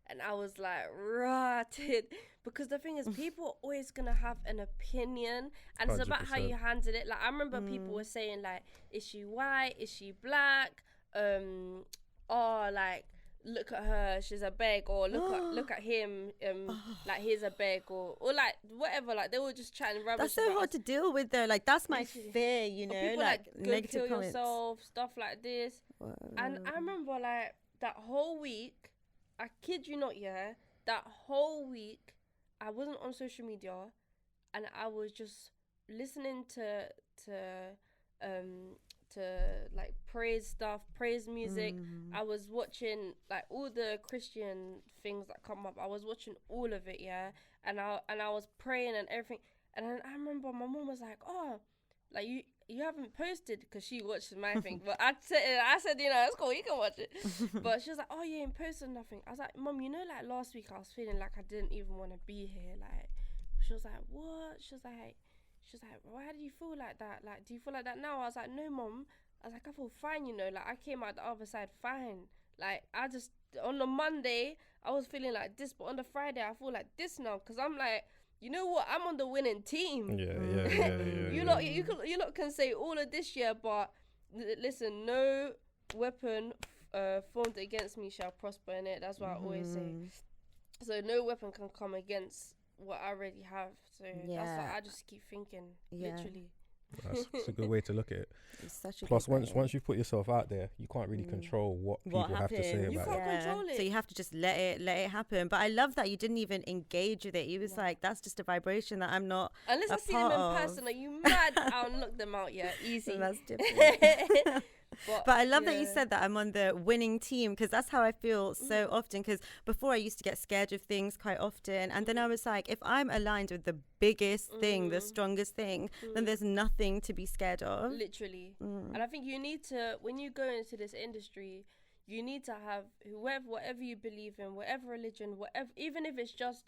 And I was like, rotted. Because the thing is, people are always going to have an opinion. And 100%. It's about how you handle it. Like, I remember people were saying, like, is she white? Is she black? Oh, like, look at her, she's a beg. Or look at him, like, he's a beg. Or like, whatever. Like, they were just chatting rubbish. That's so hard to deal with, though. Like, that's my fear, you know? People, like go negative kill comments. yourself, stuff like this. Whoa. And I remember, like, that whole week, I kid you not, yeah, that whole week, I wasn't on social media, and I was just listening to like praise stuff, praise music. I was watching like all the Christian things that come up. I was watching all of it, yeah, and I was praying and everything. And then I remember my mom was like, "Oh, like you haven't posted," because she watched my thing. But I said, you know, it's cool, you can watch it. But she was like, "Oh, you ain't posted nothing." I was like, "Mom, you know, like last week I was feeling like I didn't even want to be here." Like, she was like, "What?" She was like, "Why do you feel like that? Like, do you feel like that now?" I was like, "No, Mom." I was like, "I feel fine, you know. Like, I came out the other side fine. Like, I just on the Monday I was feeling like this, but on the Friday I feel like this now, because I'm like, you know what? I'm on the winning team. Yeah. You lot can say all of this year, but listen, no weapon formed against me shall prosper in it. That's what I always say. So no weapon can come against what I already have. So that's what I just keep thinking. Literally. That's a good way to look at it. It's such a Plus, good once you put yourself out there, you can't really control what people have to say You about can't it. control it. So you have to just let it happen. But I love that you didn't even engage with it. You was like, that's just a vibration that I'm not Unless I see them in person, are you mad? I'll knock them out, yeah, easy. So that's different. But I love that you yeah. said that I'm on the winning team, because that's how I feel so often. Because before I used to get scared of things quite often, and then I was like, if I'm aligned with the biggest thing, the strongest thing, then there's nothing to be scared of. Literally. And I think you need to, when you go into this industry, you need to have whatever you believe in, whatever religion, whatever, even if it's just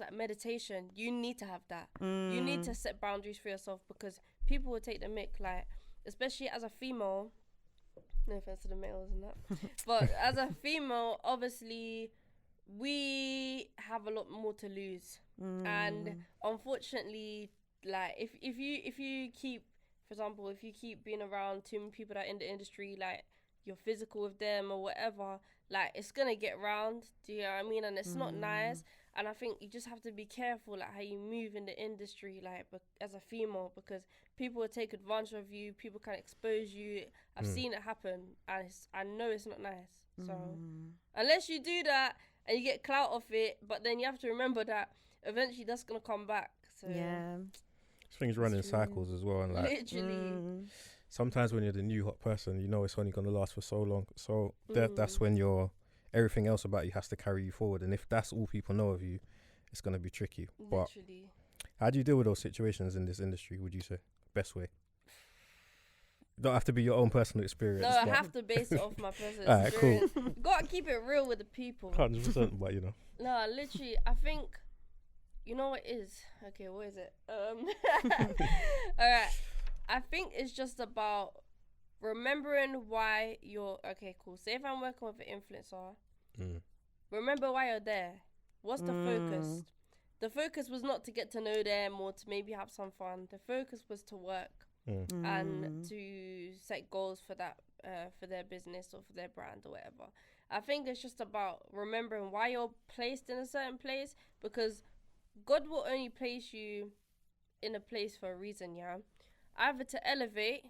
like meditation, you need to have that. You need to set boundaries for yourself, because people will take the mick, like, especially as a female, no offense to the males and that, but as a female, obviously we have a lot more to lose. And unfortunately, like, if you keep, for example, if you keep being around too many people that are in the industry, like you're physical with them or whatever, like it's gonna get round, do you know what I mean? And it's not nice. And I think you just have to be careful, like, how you move in the industry, like, as a female, because people will take advantage of you. People can expose you. I've seen it happen, and I know it's not nice. So unless you do that and you get clout off it, but then you have to remember that eventually that's going to come back. So Yeah. Things run in cycles as well. And like, literally. sometimes when you're the new hot person, you know it's only going to last for so long. So that's when everything else about you has to carry you forward. And if that's all people know of you, it's going to be tricky. But Literally. how do you deal with those situations in this industry, would you say? Best way? Don't have to be your own personal experience. No, I have to base it off my personal Alright, experience. Gotta keep it real with the people. 100%, but you know. No, literally, I think, you know what it is? Okay, what is it? Alright, I think it's just about remembering why you're, okay, cool. Say if I'm working with an influencer, remember why you're there. What's the focus? The focus was not to get to know them or to maybe have some fun. The focus was to work and to set goals for that, for their business or for their brand or whatever. I think it's just about remembering why you're placed in a certain place, because God will only place you in a place for a reason, yeah? Either to elevate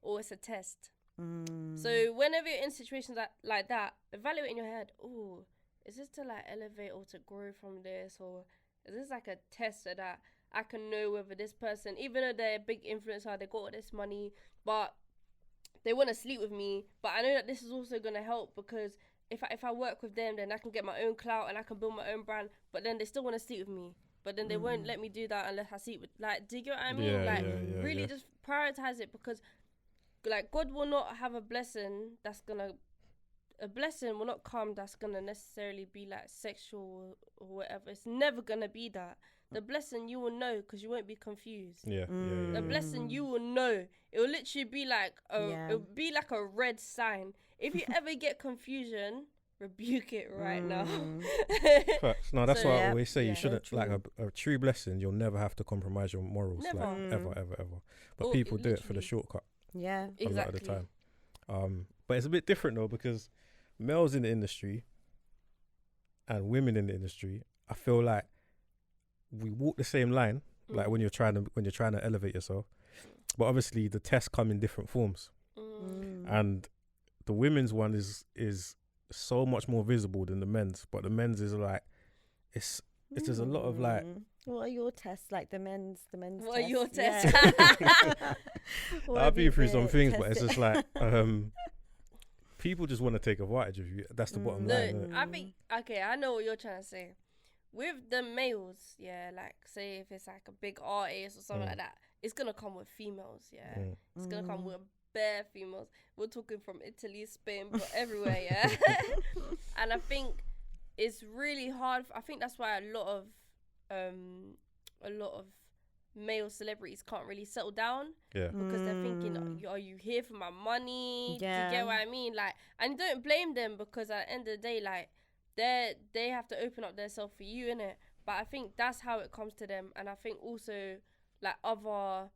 or it's a test. So whenever you're in situations like that, evaluate in your head, oh, is this to like elevate or to grow from this, or is this like a test so that I can know whether this person, even though they're a big influencer, they got all this money, but they want to sleep with me, but I know that this is also going to help, because if I work with them, then I can get my own clout and I can build my own brand, but then they still want to sleep with me, but then they won't let me do that unless I sleep with, like, do you get what I mean? Really just prioritize it, because like God will not have a blessing will not come that's gonna necessarily be like sexual or whatever. It's never gonna be that. The blessing you will know, because you won't be confused. The blessing you will know. It will literally be like it'll be like a red sign. If you ever get confusion, rebuke it right now. Facts. No, that's why I always say you shouldn't, like, a true blessing, you'll never have to compromise your morals. Never. Like, ever. But people do it for the shortcut. Yeah, a lot of the time. But it's a bit different though, because males in the industry and women in the industry, I feel like we walk the same line, like when you're trying to elevate yourself. But obviously the tests come in different forms. And the women's one is so much more visible than the men's, but the men's is like it's just a lot of like, what are your tests, like the men's What tests? are your tests? I've been through some things, but it's just like people just want to take advantage of you. That's the bottom line. I think, okay, I know what you're trying to say. With the males, like, say if it's like a big artist or something like that, it's gonna come with females, it's gonna come with bare females. We're talking from Italy, Spain, but everywhere, And I think it's really hard. I think that's why a lot of male celebrities can't really settle down, because they're thinking, are you here for my money? Do you get what I mean? Like, and don't blame them, because at the end of the day, like, they have to open up themselves for you, innit? But I think that's how it comes to them. And I think also, like, other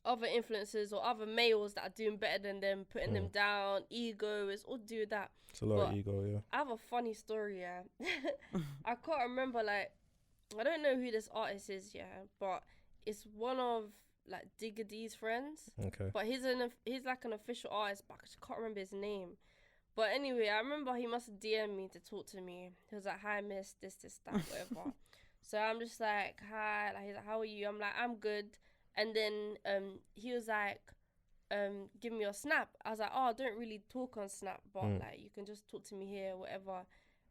influencers or other males that are doing better than them, putting them down, ego, it's all do that. It's a lot of ego, I have a funny story, I can't remember, like, I don't know who this artist is, but it's one of, like, Digga D's friends. Okay. But he's like an official artist, but I just can't remember his name. But anyway, I remember he must DM me to talk to me. He was like, hi, miss, this, that, whatever. So I'm just like, hi. Like, he's like, how are you? I'm like, I'm good. And then he was like, give me your Snap. I was like, oh, I don't really talk on Snap, but like, you can just talk to me here, whatever.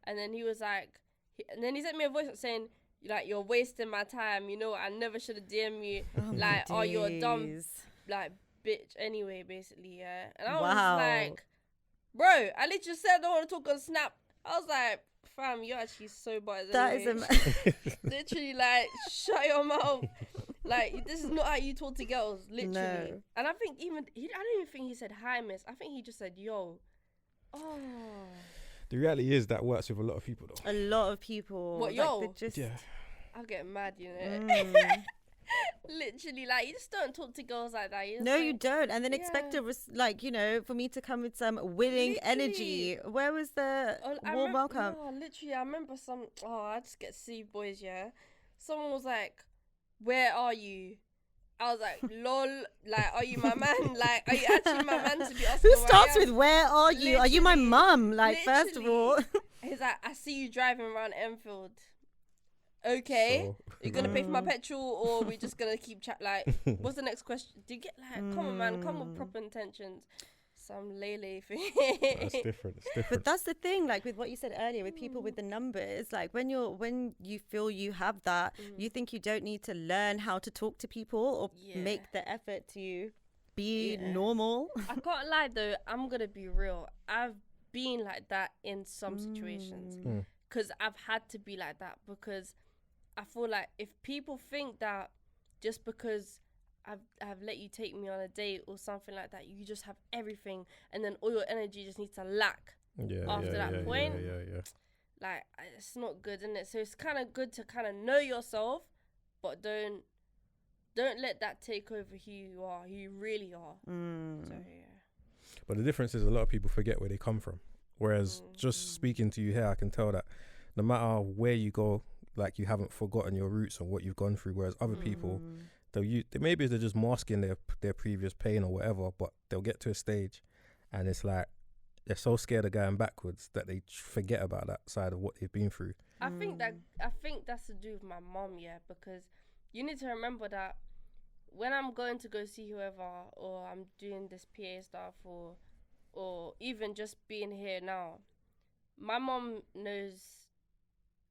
And then he was like, and then he sent me a voice saying, like, you're wasting my time. You know, I never should have DM'd you. Like, oh, you're a dumb, like, bitch anyway, basically, And I was like, bro, I literally said I don't want to talk on Snap. I was like, fam, you're actually so bad. That anyway. Literally, like, shut your mouth. Like, this is not how you talk to girls, literally. No. And I think I don't even think he said hi, miss. I think he just said, yo. Oh. The reality is that works with a lot of people, though. A lot of people. What, like, yo? just... I'll get mad, you know. Literally, like, you just don't talk to girls like that. No, you don't. And then expect like, you know, for me to come with some willing energy. Where was the warm welcome? No, literally, I remember I just get see boys, yeah. Someone was like, where are you? I was like, lol, like, are you my man? Like, are you actually my man to be asking? Who starts with, where are you? Are you my mum? Like, first of all. He's like, I see you driving around Enfield. Okay, so, you're gonna pay for my petrol, or we're just gonna keep chat? Like, what's the next question? Do you get like, come on, man, come with proper intentions. Some lele thing. That's different. It's different. But that's the thing, like with what you said earlier, with people with the numbers, like when you feel you have that, you think you don't need to learn how to talk to people or make the effort to be normal. I can't lie though, I'm gonna be real. I've been like that in some situations because I've had to be like that, because I feel like if people think that just because I've let you take me on a date or something like that, you just have everything, and then all your energy just needs to lack after that point. Like, it's not good, isn't it? So it's kind of good to kind of know yourself, but don't let that take over who you are, who you really are. So But the difference is a lot of people forget where they come from. Whereas just speaking to you here, I can tell that no matter where you go, like, you haven't forgotten your roots and what you've gone through. Whereas other people, maybe they're just masking their previous pain or whatever, but they'll get to a stage and it's like they're so scared of going backwards that they forget about that side of what they've been through. I think that's to do with my mom, because you need to remember that when I'm going to go see whoever, or I'm doing this PA stuff, or even just being here now, my mom knows,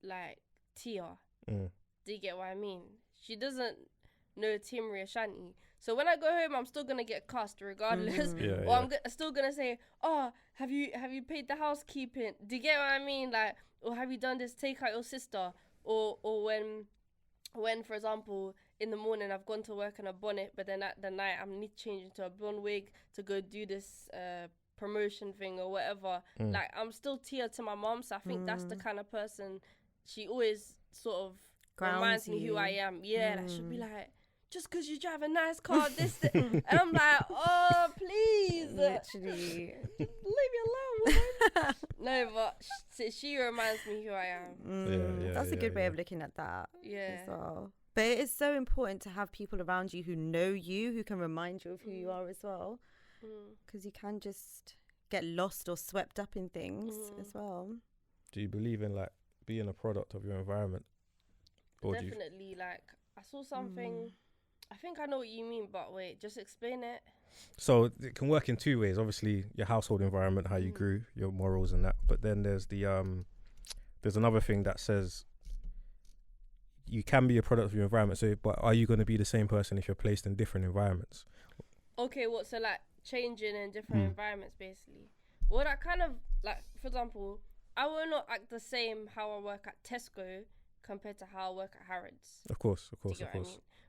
like, Tia. Do you get what I mean? She doesn't know Tiamarie Ashanti. So when I go home, I'm still gonna get cussed regardless. Or I'm still gonna say, oh, have you paid the housekeeping? Do you get what I mean? Like, or have you done this? Take out your sister. Or when for example, in the morning I've gone to work in a bonnet, but then at the night I'm need to change into a blonde wig to go do this promotion thing or whatever. Like, I'm still Tia to my mom, so I think that's the kind of person. She always sort of reminds me who I am. Like, she'll be like, just because you drive a nice car, and I'm like, oh, please, literally, leave me alone. No, but she reminds me who I am. That's a good way of looking at that. As well. But it is so important to have people around you who know you, who can remind you of who you are as well, because you can just get lost or swept up in things as well. Do you believe in, like, being a product of your environment? Or definitely. Like, I saw something. I think I know what you mean, but wait, just explain it. So it can work in two ways. Obviously, your household environment, how you grew, your morals and that. But then there's there's another thing that says you can be a product of your environment. So, but are you going to be the same person if you're placed in different environments? Okay, so like changing in different environments, basically. Well, that kind of, like, for example, I will not act the same how I work at Tesco compared to how I work at Harrods. Of course. I mean?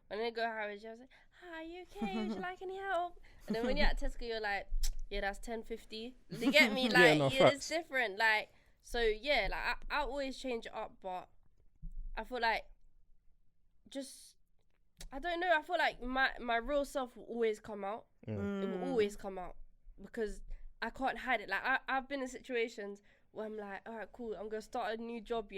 When I go to Harrods, I was like, hi, you okay? Would you like any help? And then when you're at Tesco, you're like, yeah, that's $10.50. You get me? Like, it's different. Like, so yeah, like I always change it up, but I feel like I don't know. I feel like my real self will always come out. It will always come out because I can't hide it. Like, I've been in situations where I'm like, all right, cool, I'm going to start a new job,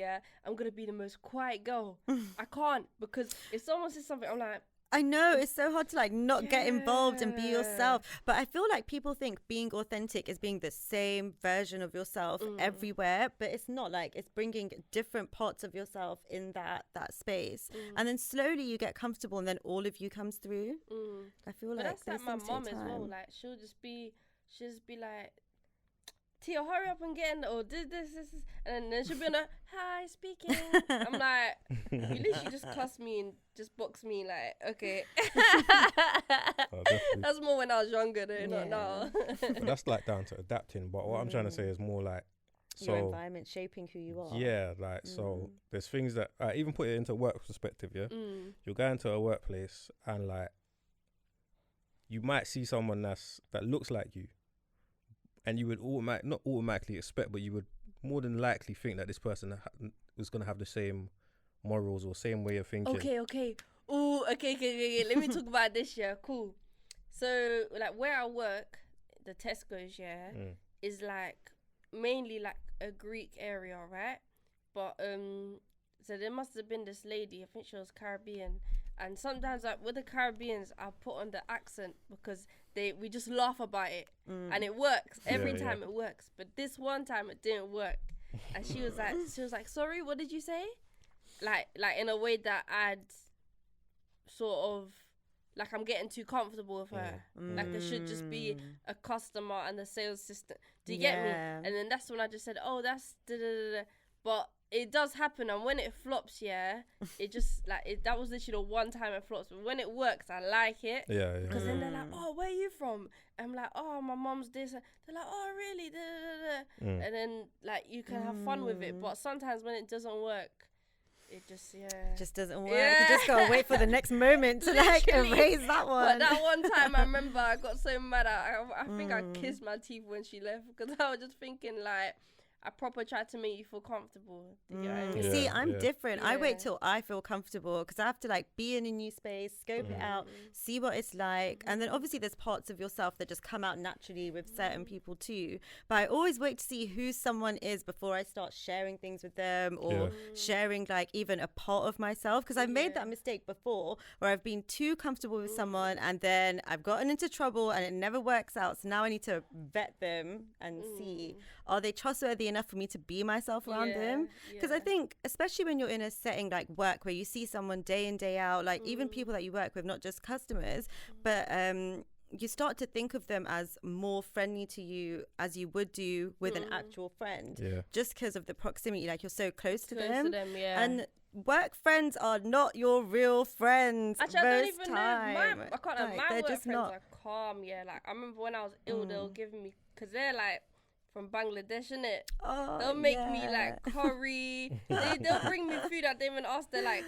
I'm going to be the most quiet girl. I can't, because if someone says something, I'm like... I know, it's so hard to, like, not get involved and be yourself. But I feel like people think being authentic is being the same version of yourself everywhere. But it's not. Like, it's bringing different parts of yourself in that space. And then slowly you get comfortable and then all of you comes through. I feel but like that's like my mom as well. Like, she'll just be like, Tia, hurry up and get in, or did this, and then she'll be like, hi, speaking. I'm like, you literally just cuss me and just box me, like, okay. That's more when I was younger, though, not now. But that's like down to adapting. But what I'm trying to say is more like, your environment shaping who you are. Yeah, like, so there's things that, even put it into work perspective, you'll go into a workplace and, like, you might see someone that looks like you. And you would not automatically expect, but you would more than likely think that this person was going to have the same morals or same way of thinking. Okay. Ooh, okay. Let me talk about this. Yeah, cool. So like where I work, the Tesco's, is like mainly like a Greek area, right? But so there must have been this lady. I think she was Caribbean. And sometimes, like with the Caribbeans, I put on the accent because we just laugh about it, and it works every time. It works. But this one time, it didn't work, and she was like, "Sorry, what did you say?" Like in a way that I'd sort of like I'm getting too comfortable with her. Like there should just be a customer and the sales system. Do you get me? And then that's when I just said, "Oh, that's da da da." But it does happen, and when it flops, it just like that was literally the one time it flops. But when it works, I like it. Because then they're like, "Oh, where are you from?" I'm like, "Oh, my mom's this." They're like, "Oh, really?" Da, da, da. And then like you can have fun with it. But sometimes when it doesn't work, it just doesn't work. You just gotta wait for the next moment to like erase that one. But that one time, I remember I got so mad. I think I kissed my teeth when she left because I was just thinking like, I proper tried to make you feel comfortable. Do you know what I mean? See, I'm different. I wait till I feel comfortable because I have to like be in a new space, scope it out, see what it's like. And then obviously there's parts of yourself that just come out naturally with certain people too. But I always wait to see who someone is before I start sharing things with them or sharing like even a part of myself. Because I've made that mistake before where I've been too comfortable with someone and then I've gotten into trouble and it never works out. So now I need to vet them and see, are they trustworthy enough for me to be myself around them? Because I think especially when you're in a setting like work where you see someone day in day out, like even people that you work with, not just customers, but you start to think of them as more friendly to you as you would do with an actual friend, just because of the proximity, like you're so close to them. And work friends are not your real friends. Actually, I don't even know. My like, work friends are calm. Like I remember when I was ill, they were giving me, because they're like from Bangladesh, innit? They'll make me like curry. They'll bring me food I didn't even ask. They're like,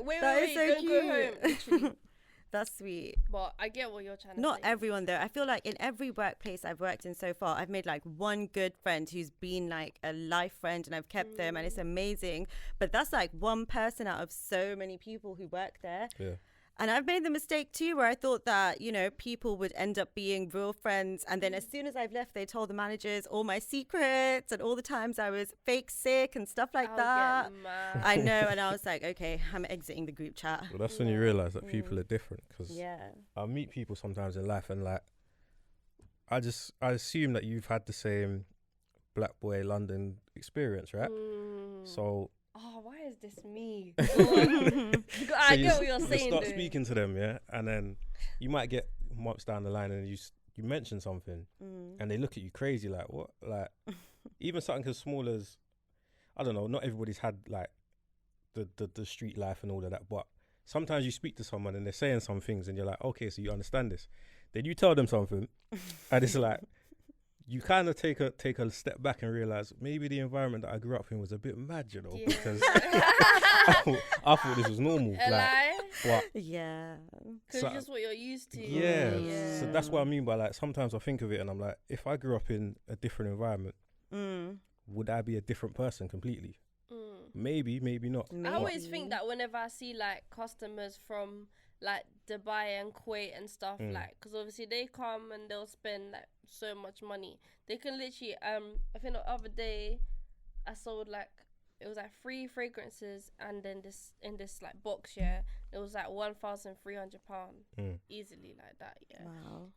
wait, so don't go home. Literally. That's sweet. But I get what you're trying to say. Not everyone though. I feel like in every workplace I've worked in so far, I've made like one good friend who's been like a life friend and I've kept them and it's amazing. But that's like one person out of so many people who work there. And I've made the mistake too where I thought that, you know, people would end up being real friends. And then as soon as I've left, they told the managers all my secrets and all the times I was fake sick and stuff like that. I know. And I was like, okay, I'm exiting the group chat. Well, that's when you realise that people are different. Because I meet people sometimes in life and like, I assume that you've had the same Black Boy London experience, right? So... Oh, why is this me? I get what you're saying. You start speaking to them, and then you might get months down the line and you mention something and they look at you crazy like, what? Like, even something as small as, I don't know, not everybody's had like the street life and all of that, but sometimes you speak to someone and they're saying some things and you're like, okay, so you understand this. Then you tell them something and it's like, you kind of take a step back and realize maybe the environment that I grew up in was a bit mad, you know, because I thought this was normal. Because just what you're used to. So that's what I mean by like, sometimes I think of it and I'm like, if I grew up in a different environment, would I be a different person completely? Maybe not. I always think that whenever I see like customers from like Dubai and Kuwait and stuff, like, because obviously they come and they'll spend like so much money. They can literally I think the other day I sold like, it was like 3 fragrances and then in this like box, it was like £1,300 easily like that. Wow.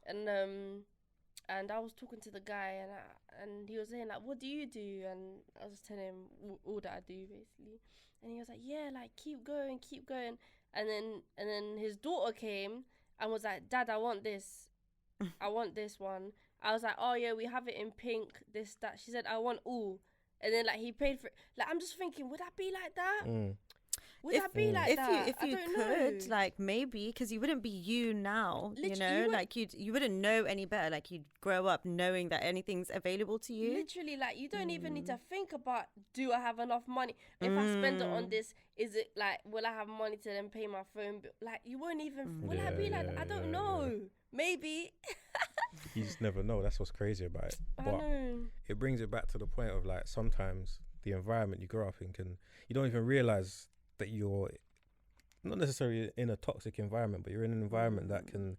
And I was talking to the guy and he was saying like, what do you do? And I was telling him all that I do basically, and he was like, yeah, like keep going. And then his daughter came and was like, Dad, I want this one. I was like, oh yeah, we have it in pink, this, that. She said, I want all. And then like he paid for it. Like I'm just thinking, would that be like that? Would that be like that? If you could, like maybe, because you wouldn't be you now, literally, you know, like you wouldn't know any better. Like you'd grow up knowing that anything's available to you. Literally, like you don't even need to think about, do I have enough money? If I spend it on this, is it like, will I have money to then pay my phone bill? Like you won't even, will I be like, I don't know. Maybe. You just never know. That's what's crazy about it. But it brings it back to the point of like, sometimes the environment you grow up in you don't even realize that you're not necessarily in a toxic environment, but you're in an environment that can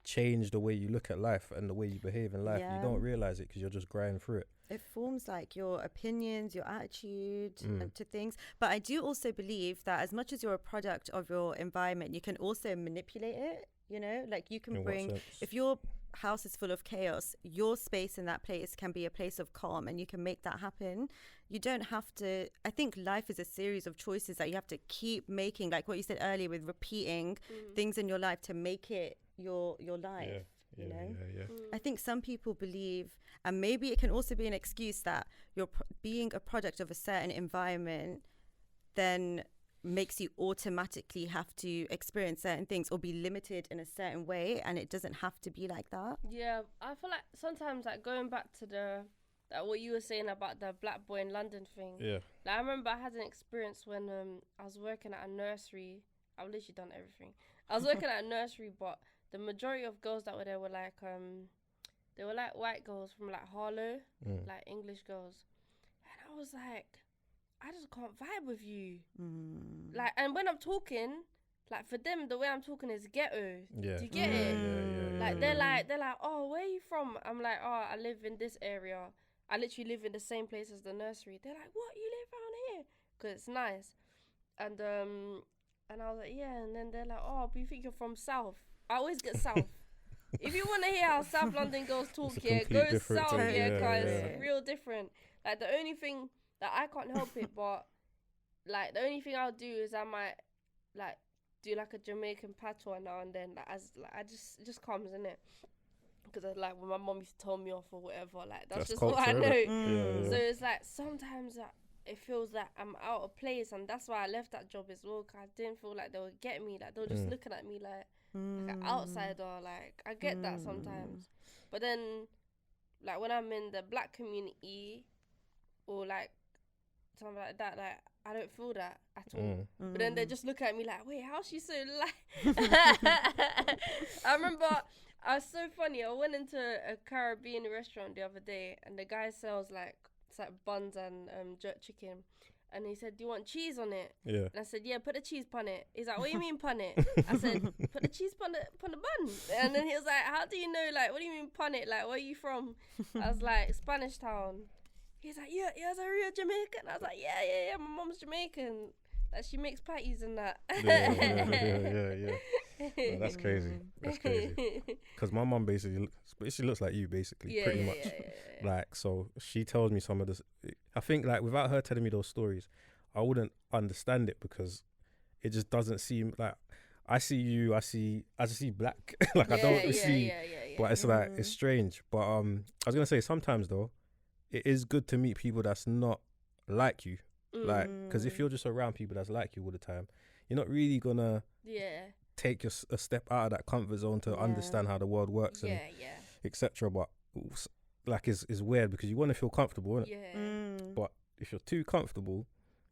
change the way you look at life and the way you behave in life. You don't realize it because you're just grinding through it. It forms like your opinions, your attitude to things. But I do also believe that as much as you're a product of your environment, you can also manipulate it. You know, like you can bring, if your house is full of chaos, your space in that place can be a place of calm, and you can make that happen. You don't have to, I think life is a series of choices that you have to keep making, like what you said earlier with repeating things in your life to make it your life. You know, I think some people believe, and maybe it can also be an excuse, that you're being a product of a certain environment then makes you automatically have to experience certain things or be limited in a certain way, and it doesn't have to be like that. Yeah, I feel like sometimes, like, going back to what you were saying about the black boy in London thing. Yeah. Like, I remember I had an experience when I was working at a nursery. I've literally done everything. I was working at a nursery, but the majority of girls that were there were like they were like white girls from like Harlow, like English girls, and I was like, I just can't vibe with you. Like, and when I'm talking, like, for them, the way I'm talking is ghetto. Yeah. Do you get it? Yeah. Like, they're like, oh, where are you from? I'm like, oh, I live in this area. I literally live in the same place as the nursery. They're like, what? You live around here? Because it's nice. And I was like, yeah. And then they're like, oh, but you think you're from South? I always get South. If you want to hear how South London girls talk here, go South here, guys. It's real different. Like, the only thing that I can't help it, but like the only thing I'll do is I might like do like a Jamaican patois now and then. Like, as like, it just comes in it, because like when my mom used to tell me off or whatever, like that's just culture, what I know. Yeah. So it's like sometimes it feels like I'm out of place, and that's why I left that job as well. Cause I didn't feel like they would get me. Like, they were just looking at me like an outsider. Like, I get that sometimes, but then like when I'm in the black community or like something like that, like I don't feel that at all. But then they just look at me like, wait, how's she so light? I remember, I was so funny. I went into a Caribbean restaurant the other day, and the guy sells like, it's like buns and jerk chicken, and he said, do you want cheese on it? Yeah. And I said, yeah, put the cheese pun it. He's like, what do you mean pun it? I said, put the cheese pun the bun. And then he was like, how do you know, like, what do you mean pun it? Like, where are you from? I was like, Spanish Town. He's like, yeah, you're a real Jamaican. I was like, yeah, my mom's Jamaican. Like, she makes patties and that. Yeah. No, that's crazy. That's crazy. Because my mom basically looks like you, basically, pretty much. Yeah. Like, so she tells me some of this. I think, like, without her telling me those stories, I wouldn't understand it, because it just doesn't seem like, I see you, I see black. Like, I don't see. But it's like, it's strange. But I was gonna say, sometimes though, it is good to meet people that's not like you. Like, because if you're just around people that's like you all the time, you're not really gonna take a step out of that comfort zone to understand how the world works and etc. But like, it's weird, because you want to feel comfortable, innit? But if you're too comfortable,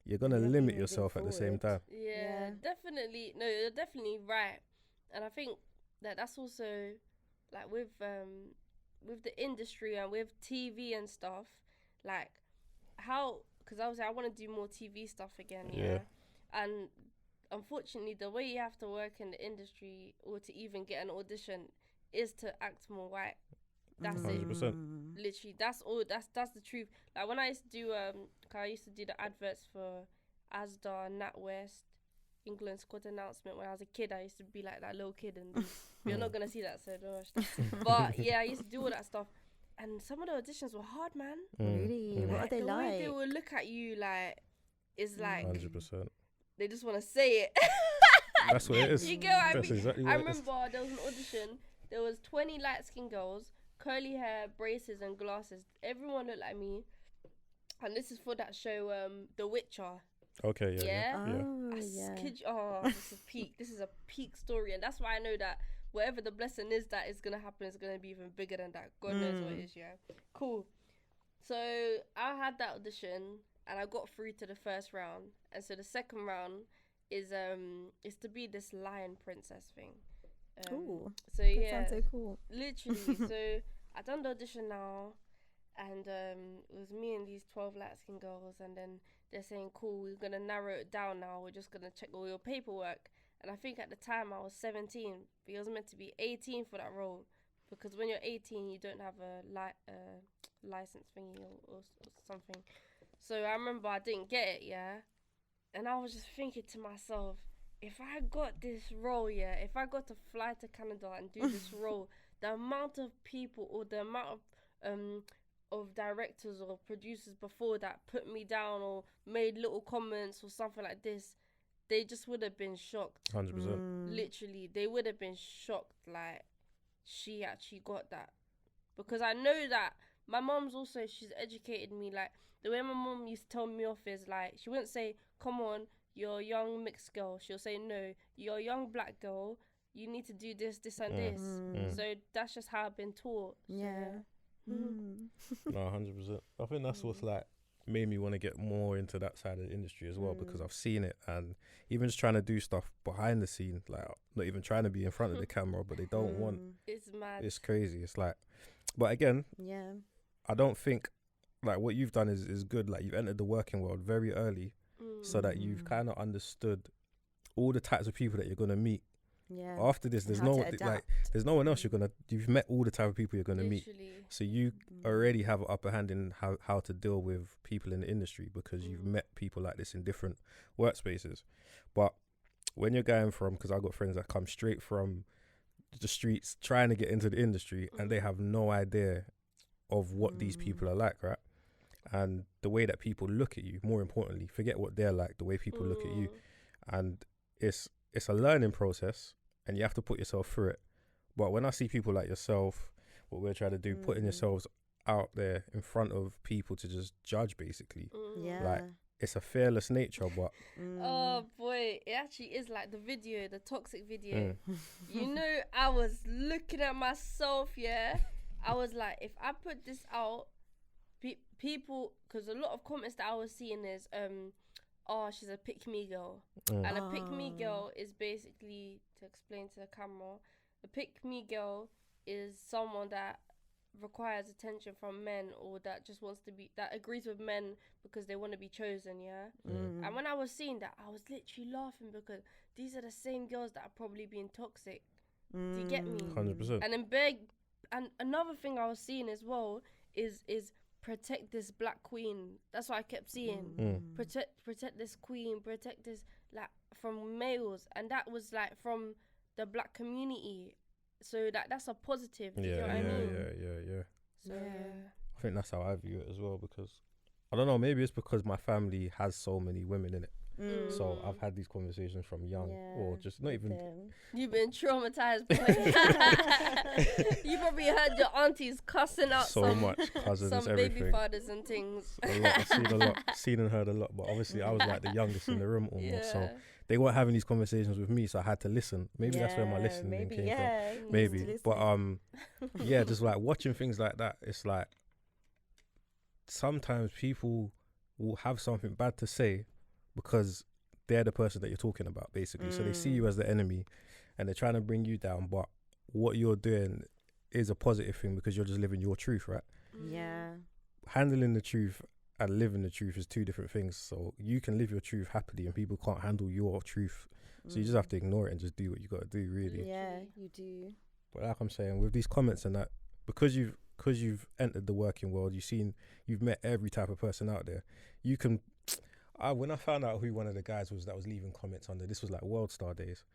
you're gonna limit yourself at the same time. Yeah, definitely. No, you're definitely right. And I think that that's also like with the industry and with TV and stuff, like how, because obviously I want to do more TV stuff again, and unfortunately the way you have to work in the industry or to even get an audition is to act more white. That's 100%. Literally, that's all. That's the truth. Like, when I used to do I used to do the adverts for Asda, NatWest, England squad announcement. When I was a kid, I used to be like that little kid, and you're not gonna see that, so don't watch that. But yeah, I used to do all that stuff, and some of the auditions were hard, man. Really? What are they like? The way they will look at you, like, is like 100%. They just want to say it. That's what it is. You get what I mean? Exactly what I remember there was an audition. There was 20 light-skinned girls, curly hair, braces, and glasses. Everyone looked like me. And this is for that show, The Witcher. Okay, This is a peak story, and that's why I know that whatever the blessing is that is gonna happen is gonna be even bigger than that. God knows what it is. Yeah, cool. So I had that audition, and I got through to the first round, and so the second round is to be this lion princess thing. Cool. So that sounds so cool. Literally. So I done the audition now, and it was me and these 12 light-skinned girls, and then they're saying, cool, we're going to narrow it down now, we're just going to check all your paperwork. And I think at the time I was 17, but it was meant to be 18 for that role, because when you're 18 you don't have a license thingy or something. So I remember I didn't get it, yeah, and I was just thinking to myself, if I got this role, yeah, if I got to fly to Canada and do this role, the amount of people or the amount of directors or producers before that put me down or made little comments or something like this, they just would have been shocked. 100%. Literally, they would have been shocked, like, she actually got that. Because I know that my mom's also, she's educated me, like, the way my mom used to tell me off is, like, she wouldn't say, come on, you're a young mixed girl. She'll say, no, you're a young black girl, you need to do this, this and this. So that's just how I've been taught. Yeah. No, 100%. I think that's what's like made me want to get more into that side of the industry as well, because I've seen it, and even just trying to do stuff behind the scene, like not even trying to be in front of the camera, but they don't want. It's mad. It's crazy. It's like, but again, I don't think like what you've done is good. Like you've entered the working world very early, so that you've kind of understood all the types of people that you're gonna meet. Yeah. After this, there's no one else you've met all the type of people you're gonna meet. So you already have an upper hand in how to deal with people in the industry, because you've met people like this in different workspaces. But when you're going from, because I've got friends that come straight from the streets trying to get into the industry, and they have no idea of what these people are like, right? And the way that people look at you, more importantly, forget what they're like, the way people look at you. And it's a learning process, and you have to put yourself through it. But when I see people like yourself, what we're trying to do, putting yourselves out there in front of people to just judge, basically, like it's a fearless nature. But oh boy, it actually is, like the video, the toxic video. You know, I was looking at myself, yeah. I was like, if I put this out, people, because a lot of comments that I was seeing is, oh, she's a pick-me girl. And a pick-me girl is basically, to explain to the camera, a pick-me girl is someone that requires attention from men, or that just wants to be, that agrees with men because they want to be chosen, yeah? And when I was seeing that, I was literally laughing, because these are the same girls that are probably being toxic. Do you get me? 100%. And another thing I was seeing as well is protect this black queen. That's what I kept seeing. Protect this queen, protect this, like, from males. And that was like from the black community. So that's a positive. Do you know what I mean? Yeah. So I think that's how I view it as well, because I don't know, maybe it's because my family has so many women in it. So I've had these conversations from young, or just not even. You've been traumatized, boy. You probably heard your aunties cussing out so much cousins, some everything. baby fathers and things. A lot. I've seen a lot, seen and heard a lot. But obviously, I was like the youngest in the room almost. So they weren't having these conversations with me, so I had to listen. Maybe that's where my listening came from. Maybe, but yeah, just like watching things like that, it's like sometimes people will have something bad to say because they're the person that you're talking about, basically. So they see you as the enemy, and they're trying to bring you down. But what you're doing is a positive thing, because you're just living your truth, right? Yeah. Handling the truth and living the truth is two different things. So you can live your truth happily, and people can't handle your truth. So you just have to ignore it and just do what you got to do, really. Yeah, you do. But like I'm saying, with these comments and that, because you've entered the working world, you've met every type of person out there. You can. When I found out who one of the guys was that was leaving comments under, this was like World Star days,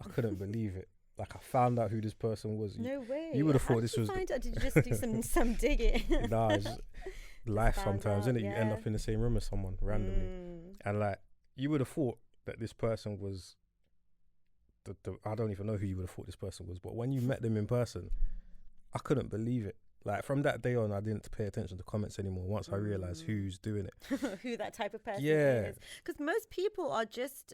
I couldn't believe it. Like, I found out who this person was. No way. You would have thought this was. Did you just do some digging? Nah, it's just life sometimes, isn't it? You end up in the same room as someone randomly, and like you would have thought that this person was. I don't even know who you would have thought this person was, but when you met them in person, I couldn't believe it. Like, from that day on, I didn't pay attention to comments anymore once I realised who's doing it. Who that type of person is. Because most people are just,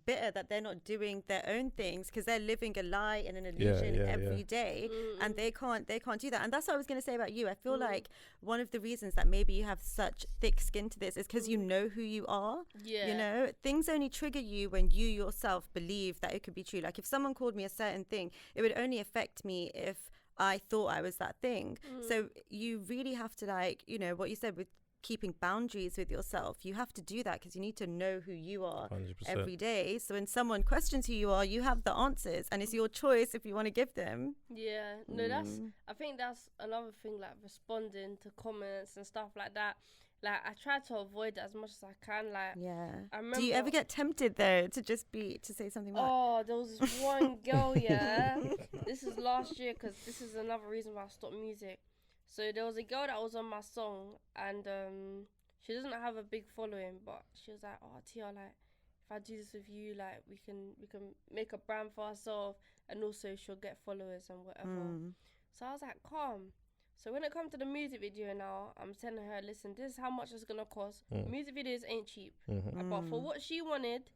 bitter that they're not doing their own things, because they're living a lie and an illusion every day, and they can't do that. And that's what I was going to say about you. I feel like one of the reasons that maybe you have such thick skin to this is because you know who you are. Yeah. Things only trigger you when you yourself believe that it could be true. Like, if someone called me a certain thing, it would only affect me if I thought I was that thing. So you really have to, like, you know, what you said with keeping boundaries with yourself. You have to do that because you need to know who you are 100%. every day. So when someone questions who you are, you have the answers, and it's your choice if you want to give them. Yeah, no, I think that's another thing, like responding to comments and stuff like that. Like, I try to avoid it as much as I can. Like, Yeah. I remember, Do you ever get tempted though to say something like, oh, there was this one girl, yeah. This is last year, because this is another reason why I stopped music. So there was a girl that was on my song, and she doesn't have a big following, but she was like, "Oh, Tia, like, if I do this with you, like, we can make a brand for ourselves, and also she'll get followers and whatever." So I was like, calm. So when it comes to the music video now, I'm telling her, listen, this is how much it's gonna cost. Music videos ain't cheap, but for what she wanted,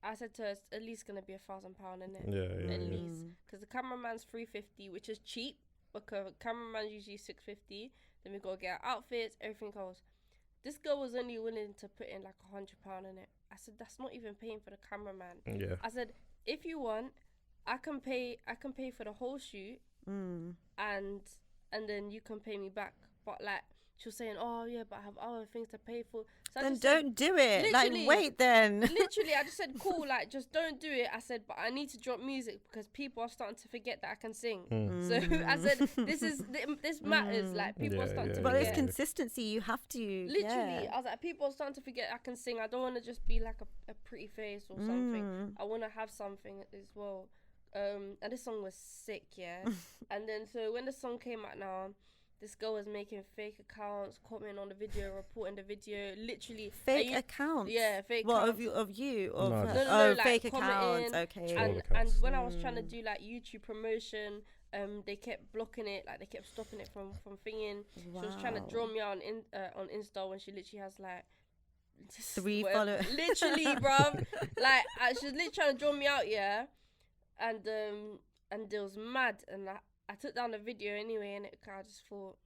I said to her, it's at least gonna be £1,000 in it. Yeah. At least, because the cameraman's $350, which is cheap. Because cameraman's usually $650. Then we gotta get our outfits, everything else. This girl was only willing to put in like £100 in it. I said, that's not even paying for the cameraman. Yeah. I said, if you want, I can pay for the whole shoot, and then you can pay me back. But like, she was saying, oh yeah, but I have other things to pay for. So then don't do it. Like, wait then. Literally, I just said, cool, like, just don't do it. I said, but I need to drop music because people are starting to forget that I can sing. So I said, this matters. Like, people are starting to But forget. it's consistency. You have to. Literally, I was like, people are starting to forget I can sing. I don't want to just be like a pretty face or something. I want to have something as well. And this song was sick, yeah. And then, so when the song came out now, this girl was making fake accounts, commenting on the video, reporting the video, literally. Fake accounts? Yeah, fake what, accounts. of you? Of No, like fake accounts. Okay. And when I was trying to do like YouTube promotion, they kept blocking it, like they kept stopping it from thinking. Wow. She was trying to draw me out on Insta when she literally has like 3 followers. Literally, bruv. Like, she was literally trying to draw me out, yeah. And it was mad, and I took down the video anyway, and I just thought,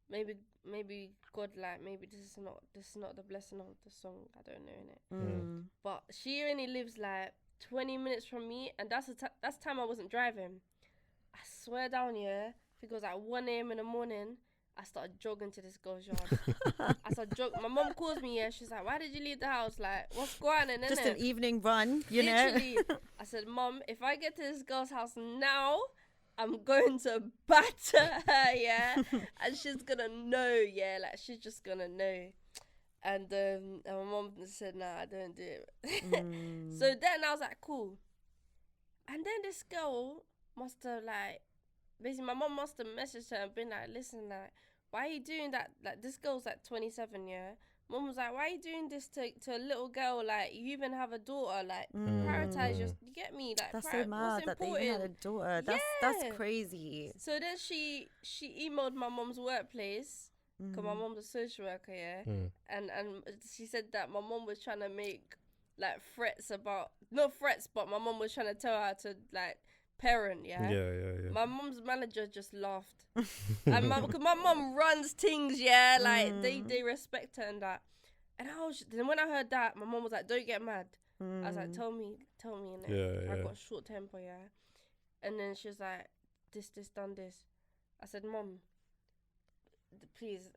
maybe God, like, maybe this is not the blessing of the song. I don't know, innit? But she only lives like 20 minutes from me, and that's time I wasn't driving. I swear down, yeah. I think it was like 1 a.m. in the morning. I started jogging to this girl's yard. I started jogging. My mom calls me, yeah. She's like, why did you leave the house? Like, what's going on? Just an evening run, Literally. I said, Mom, if I get to this girl's house now, I'm going to batter her, yeah. And she's gonna know, yeah. Like, she's just gonna know. And my mom said, nah, I don't do it. So then I was like, cool. And then this girl must have, like, basically my mom must have messaged her and been like, listen, like, why are you doing that? Like, this girl's like 27, yeah. Mom was like, why are you doing this to a little girl? Like, you even have a daughter. Like, prioritize you get me? Like, that's so mad that they even had a daughter. That's crazy. So then she emailed my mom's workplace, because my mom's a social worker, yeah. And she said that my mom was trying to make like threats about, not threats, but my mom was trying to tell her to like parent, yeah. My mom's manager just laughed. And because my mom runs things, yeah, like they respect her and that. And then when I heard that, my mom was like, don't get mad. I was like, tell me, and I got a short temper, yeah. And then she was like, this done this. I said, Mom, please,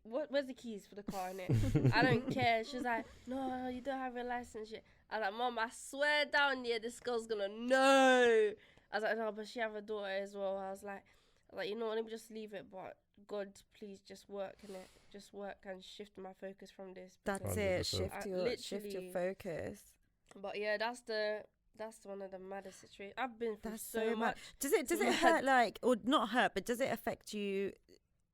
where's the keys for the car, innit? I don't care. She's like, no, you don't have a license yet. I was like, Mom, I swear down, yeah, this girl's gonna know. I was like, no, but she have a daughter as well. I was like, you know what, let me just leave it, but God, please just work, innit? Just work and shift my focus from this. That's it. Shift your focus. But yeah, that's one of the maddest situations. I've been through so much. Does it hurt, like, or not hurt, but does it affect you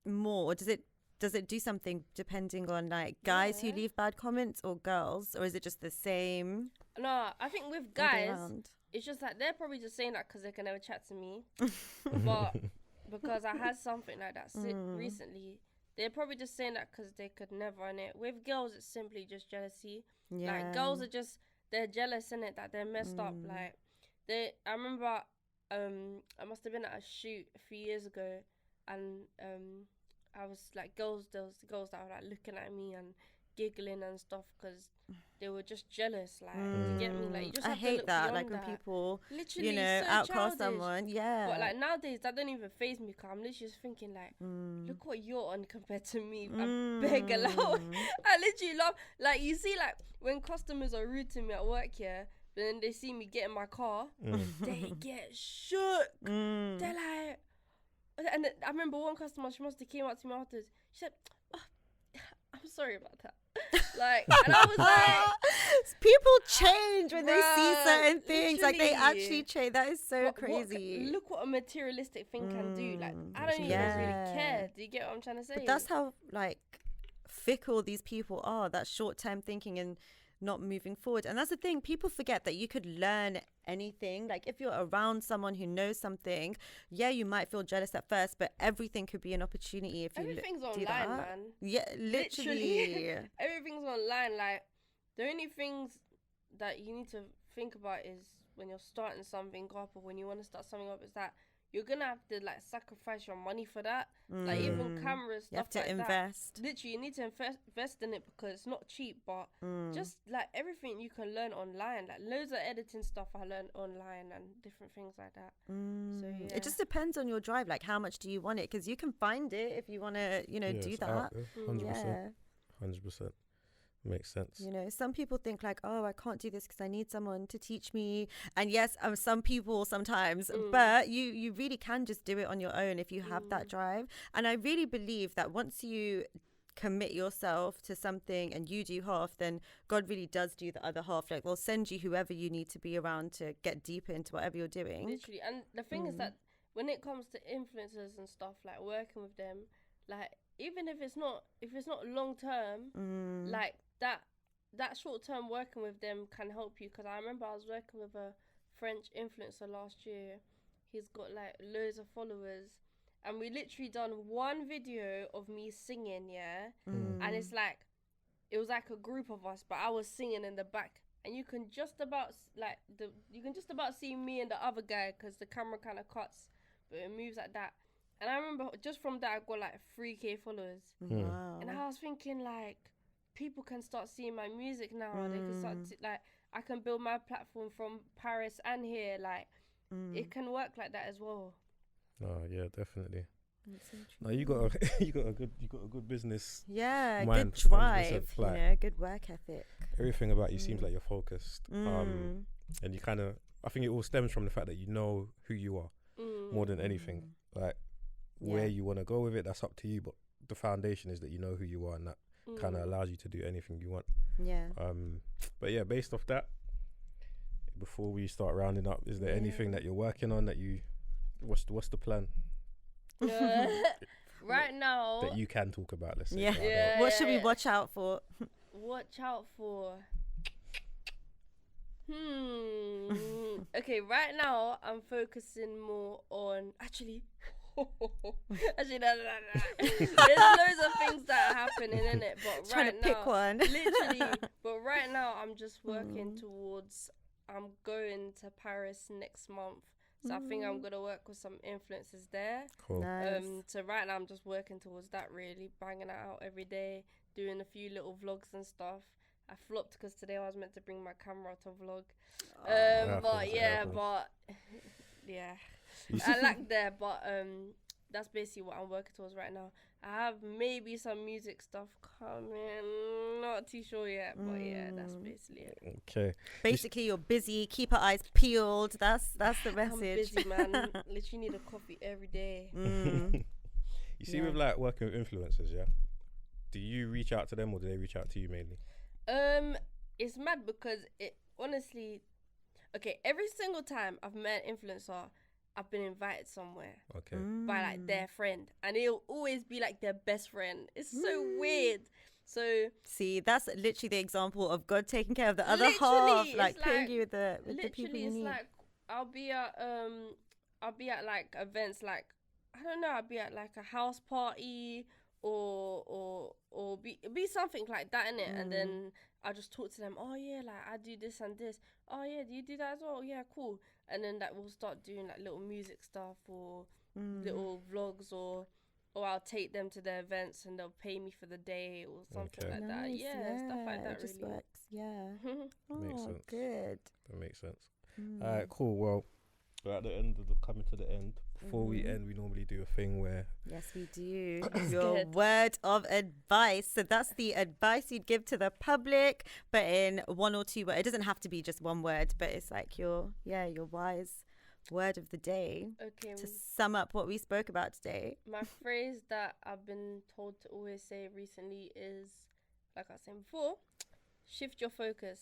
more, or does it do something depending on like guys who leave bad comments or girls, or is it just the same? No, I think with guys, it's just like they're probably just saying that because they can never chat to me. But because I had something like that recently, they're probably just saying that because they could never. And with girls, it's simply just jealousy. Yeah. Like, girls are just, they're jealous, innit, that they're messed up. Like, I remember I must have been at a shoot a few years ago, and I was like, there was girls that were like looking at me and giggling and stuff because they were just jealous. Like, you get me? Like, you just I have to hate look that. beyond Like when that. people, Literally, you know, so outcast childish. someone. Yeah. But like nowadays, that don't even faze me. Cause I'm literally just thinking like, look what you're on compared to me. I beg a lot. I literally love, like, you see, like when customers are rude to me at work here, then they see me get in my car, they get shook. They're like, and I remember one customer, she must have came up to me afterwards. She said, oh, I'm sorry about that. Like, and I was like, people change when they see bruh, certain things. Like they literally. actually change. That is so crazy. Look what a materialistic thing can do. Like, I don't even really care. Do you get what I'm trying to say? But that's how like fickle these people are. That short-term thinking and not moving forward. And that's the thing. People forget that you could learn anything. Like if you're around someone who knows something, yeah, you might feel jealous at first, but everything could be an opportunity if you everything's do online, that. man. Yeah, literally. Everything's online. Like, the only things that you need to think about is when you're starting something up or when you want to start something up, is that you're gonna have to like sacrifice your money for that. Like even cameras, stuff You have to like invest. that. Literally, you need to invest in it because it's not cheap. But just like everything you can learn online, like loads of editing stuff I learned online and different things like that. So yeah, It just depends on your drive. Like how much do you want it? Because you can find it if you want to, you know, do that. 100%. 100%. Makes sense. You know, some people think like, oh, I can't do this because I need someone to teach me. And yes, some people sometimes, but you really can just do it on your own if you have that drive. And I really believe that once you commit yourself to something and you do half, then God really does do the other half. Like they'll send you whoever you need to be around to get deeper into whatever you're doing. Literally. And the thing is that when it comes to influencers and stuff, like working with them, like even if it's not long term, like that short term working with them can help you. Because I remember I was working with a French influencer last year. He's got like loads of followers, and we literally done one video of me singing, and it's like it was like a group of us, but I was singing in the back, and you can just about see me and the other guy because the camera kind of cuts, but it moves like that. And I remember just from that I got like 3,000 followers. Wow. And I was thinking like, people can start seeing my music now. They can start like, I can build my platform from Paris and here. Like, it can work like that as well. Oh yeah, definitely. No, you got a good business. Yeah, mind, good drive. You like, know, good work ethic. Everything about you seems like you're focused. And you kind of, I think it all stems from the fact that you know who you are more than anything. Like where you want to go with it, that's up to you. But the foundation is that you know who you are, and that kind of allows you to do anything you want. Yeah. But yeah, based off that, before we start rounding up, is there anything that you're working on that you, what's the plan? Right now that you can talk about, let's say. Yeah. What should we watch out for? Watch out for. Okay, right now I'm focusing more on actually no. There's loads of things that are happening in it, but trying right to now, pick one. literally. But right now, I'm just working towards. I'm going to Paris next month, so I think I'm gonna work with some influencers there. Cool. Nice. So right now, I'm just working towards that. Really banging it out every day, doing a few little vlogs and stuff. I flopped because today I was meant to bring my camera to vlog, but I lack there, but that's basically what I'm working towards right now. I have maybe some music stuff coming, not too sure yet, but yeah, that's basically it. Okay. Basically, you're busy. Keep our eyes peeled. That's the message. I'm busy, man. Literally need a coffee every day. You see, with like working with influencers, do you reach out to them or do they reach out to you mainly? It's mad because it honestly, okay, every single time I've met an influencer, I've been invited somewhere by like their friend, and it'll always be like their best friend. It's so weird. So see, that's literally the example of God taking care of the other half, like putting you with the people you need. It's like I'll be at like events, like I don't know, I'll be at like a house party or be something like that, innit? And then I just talk to them. Oh yeah, like I do this and this. Oh yeah, do you do that as well? Yeah, cool. And then like we'll start doing like little music stuff or little vlogs or or I'll take them to the events and they'll pay me for the day or something like that. Nice, Yeah, stuff like that. It just really works. Yeah. Makes Oh, sense. good. That makes sense. All right, cool. Well, we're at the end of coming to the end. Before we end, we normally do a thing where Yes, we do. Your word of advice. So that's the advice you'd give to the public, but in one or two words. It doesn't have to be just one word, but it's like your wise word of the day. Okay. To sum up what we spoke about today. My phrase that I've been told to always say recently is, like I was saying before, shift your focus.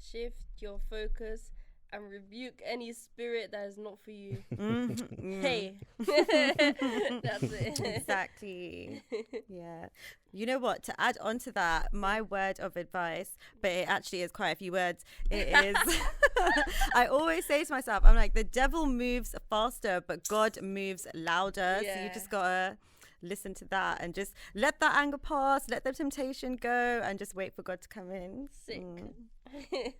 Shift your focus and rebuke any spirit that is not for you. Hey. That's it. Exactly. Yeah. You know what? To add on to that, my word of advice, but it actually is quite a few words. It is, I always say to myself, I'm like, the devil moves faster, but God moves louder. Yeah. So you just got to listen to that and just let that anger pass, let the temptation go, and just wait for God to come in. Sick. I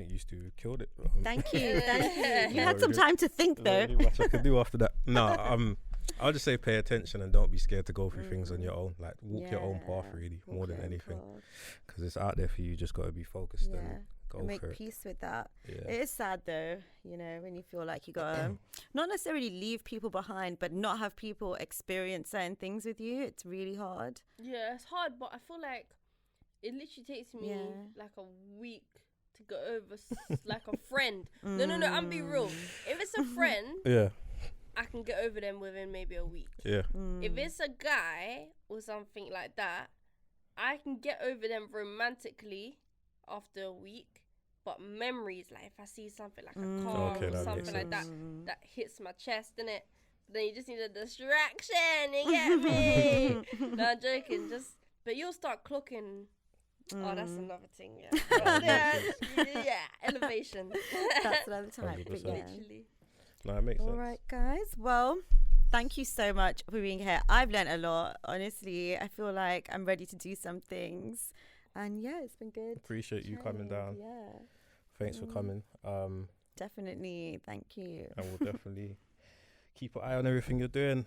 think you two killed it. Thank you. Thank you. You Yeah, had some really- time to think, though. There's not really much I could do after that. No, I'll just say pay attention and don't be scared to go through things on your own. Like walk your own path, really, Walk more than your own anything, path. because it's out there for you. You just got to be focused and go And make for it. peace with that. Yeah. It is sad though, you know, when you feel like you gotta not necessarily leave people behind, but not have people experience certain things with you. It's really hard. Yeah, it's hard, but I feel like it literally takes me like a week to go over like a friend. No, I'm being real. If it's a friend, Yeah. I can get over them within maybe a week. Yeah. If it's a guy or something like that, I can get over them romantically after a week. But memories, like if I see something like a car Okay, or that something makes like that, sense. that hits my chest, innit? Then you just need a distraction, you get me? No, I'm joking. But you'll start clocking. Oh, that's another thing, yeah. Elevation. That's another time. But 100%. yeah. Literally. No, it makes sense. All right, guys. Well, thank you so much for being here. I've learned a lot. Honestly, I feel like I'm ready to do some things. And yeah, it's been good. Appreciate you coming down. Yeah. Thanks for coming. Definitely. Thank you. And we'll definitely keep an eye on everything you're doing.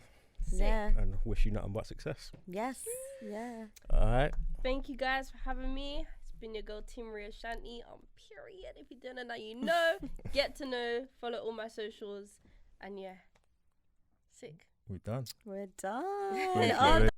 Yeah. And wish you nothing but success. Yes. Yeah. All right. Thank you guys for having me. It's been your girl Tiamarie Ashanti on period. If you don't know now, you know. Get to know. Follow all my socials. And yeah. Sick. We're done. We're done. Thank you, Oh, babe.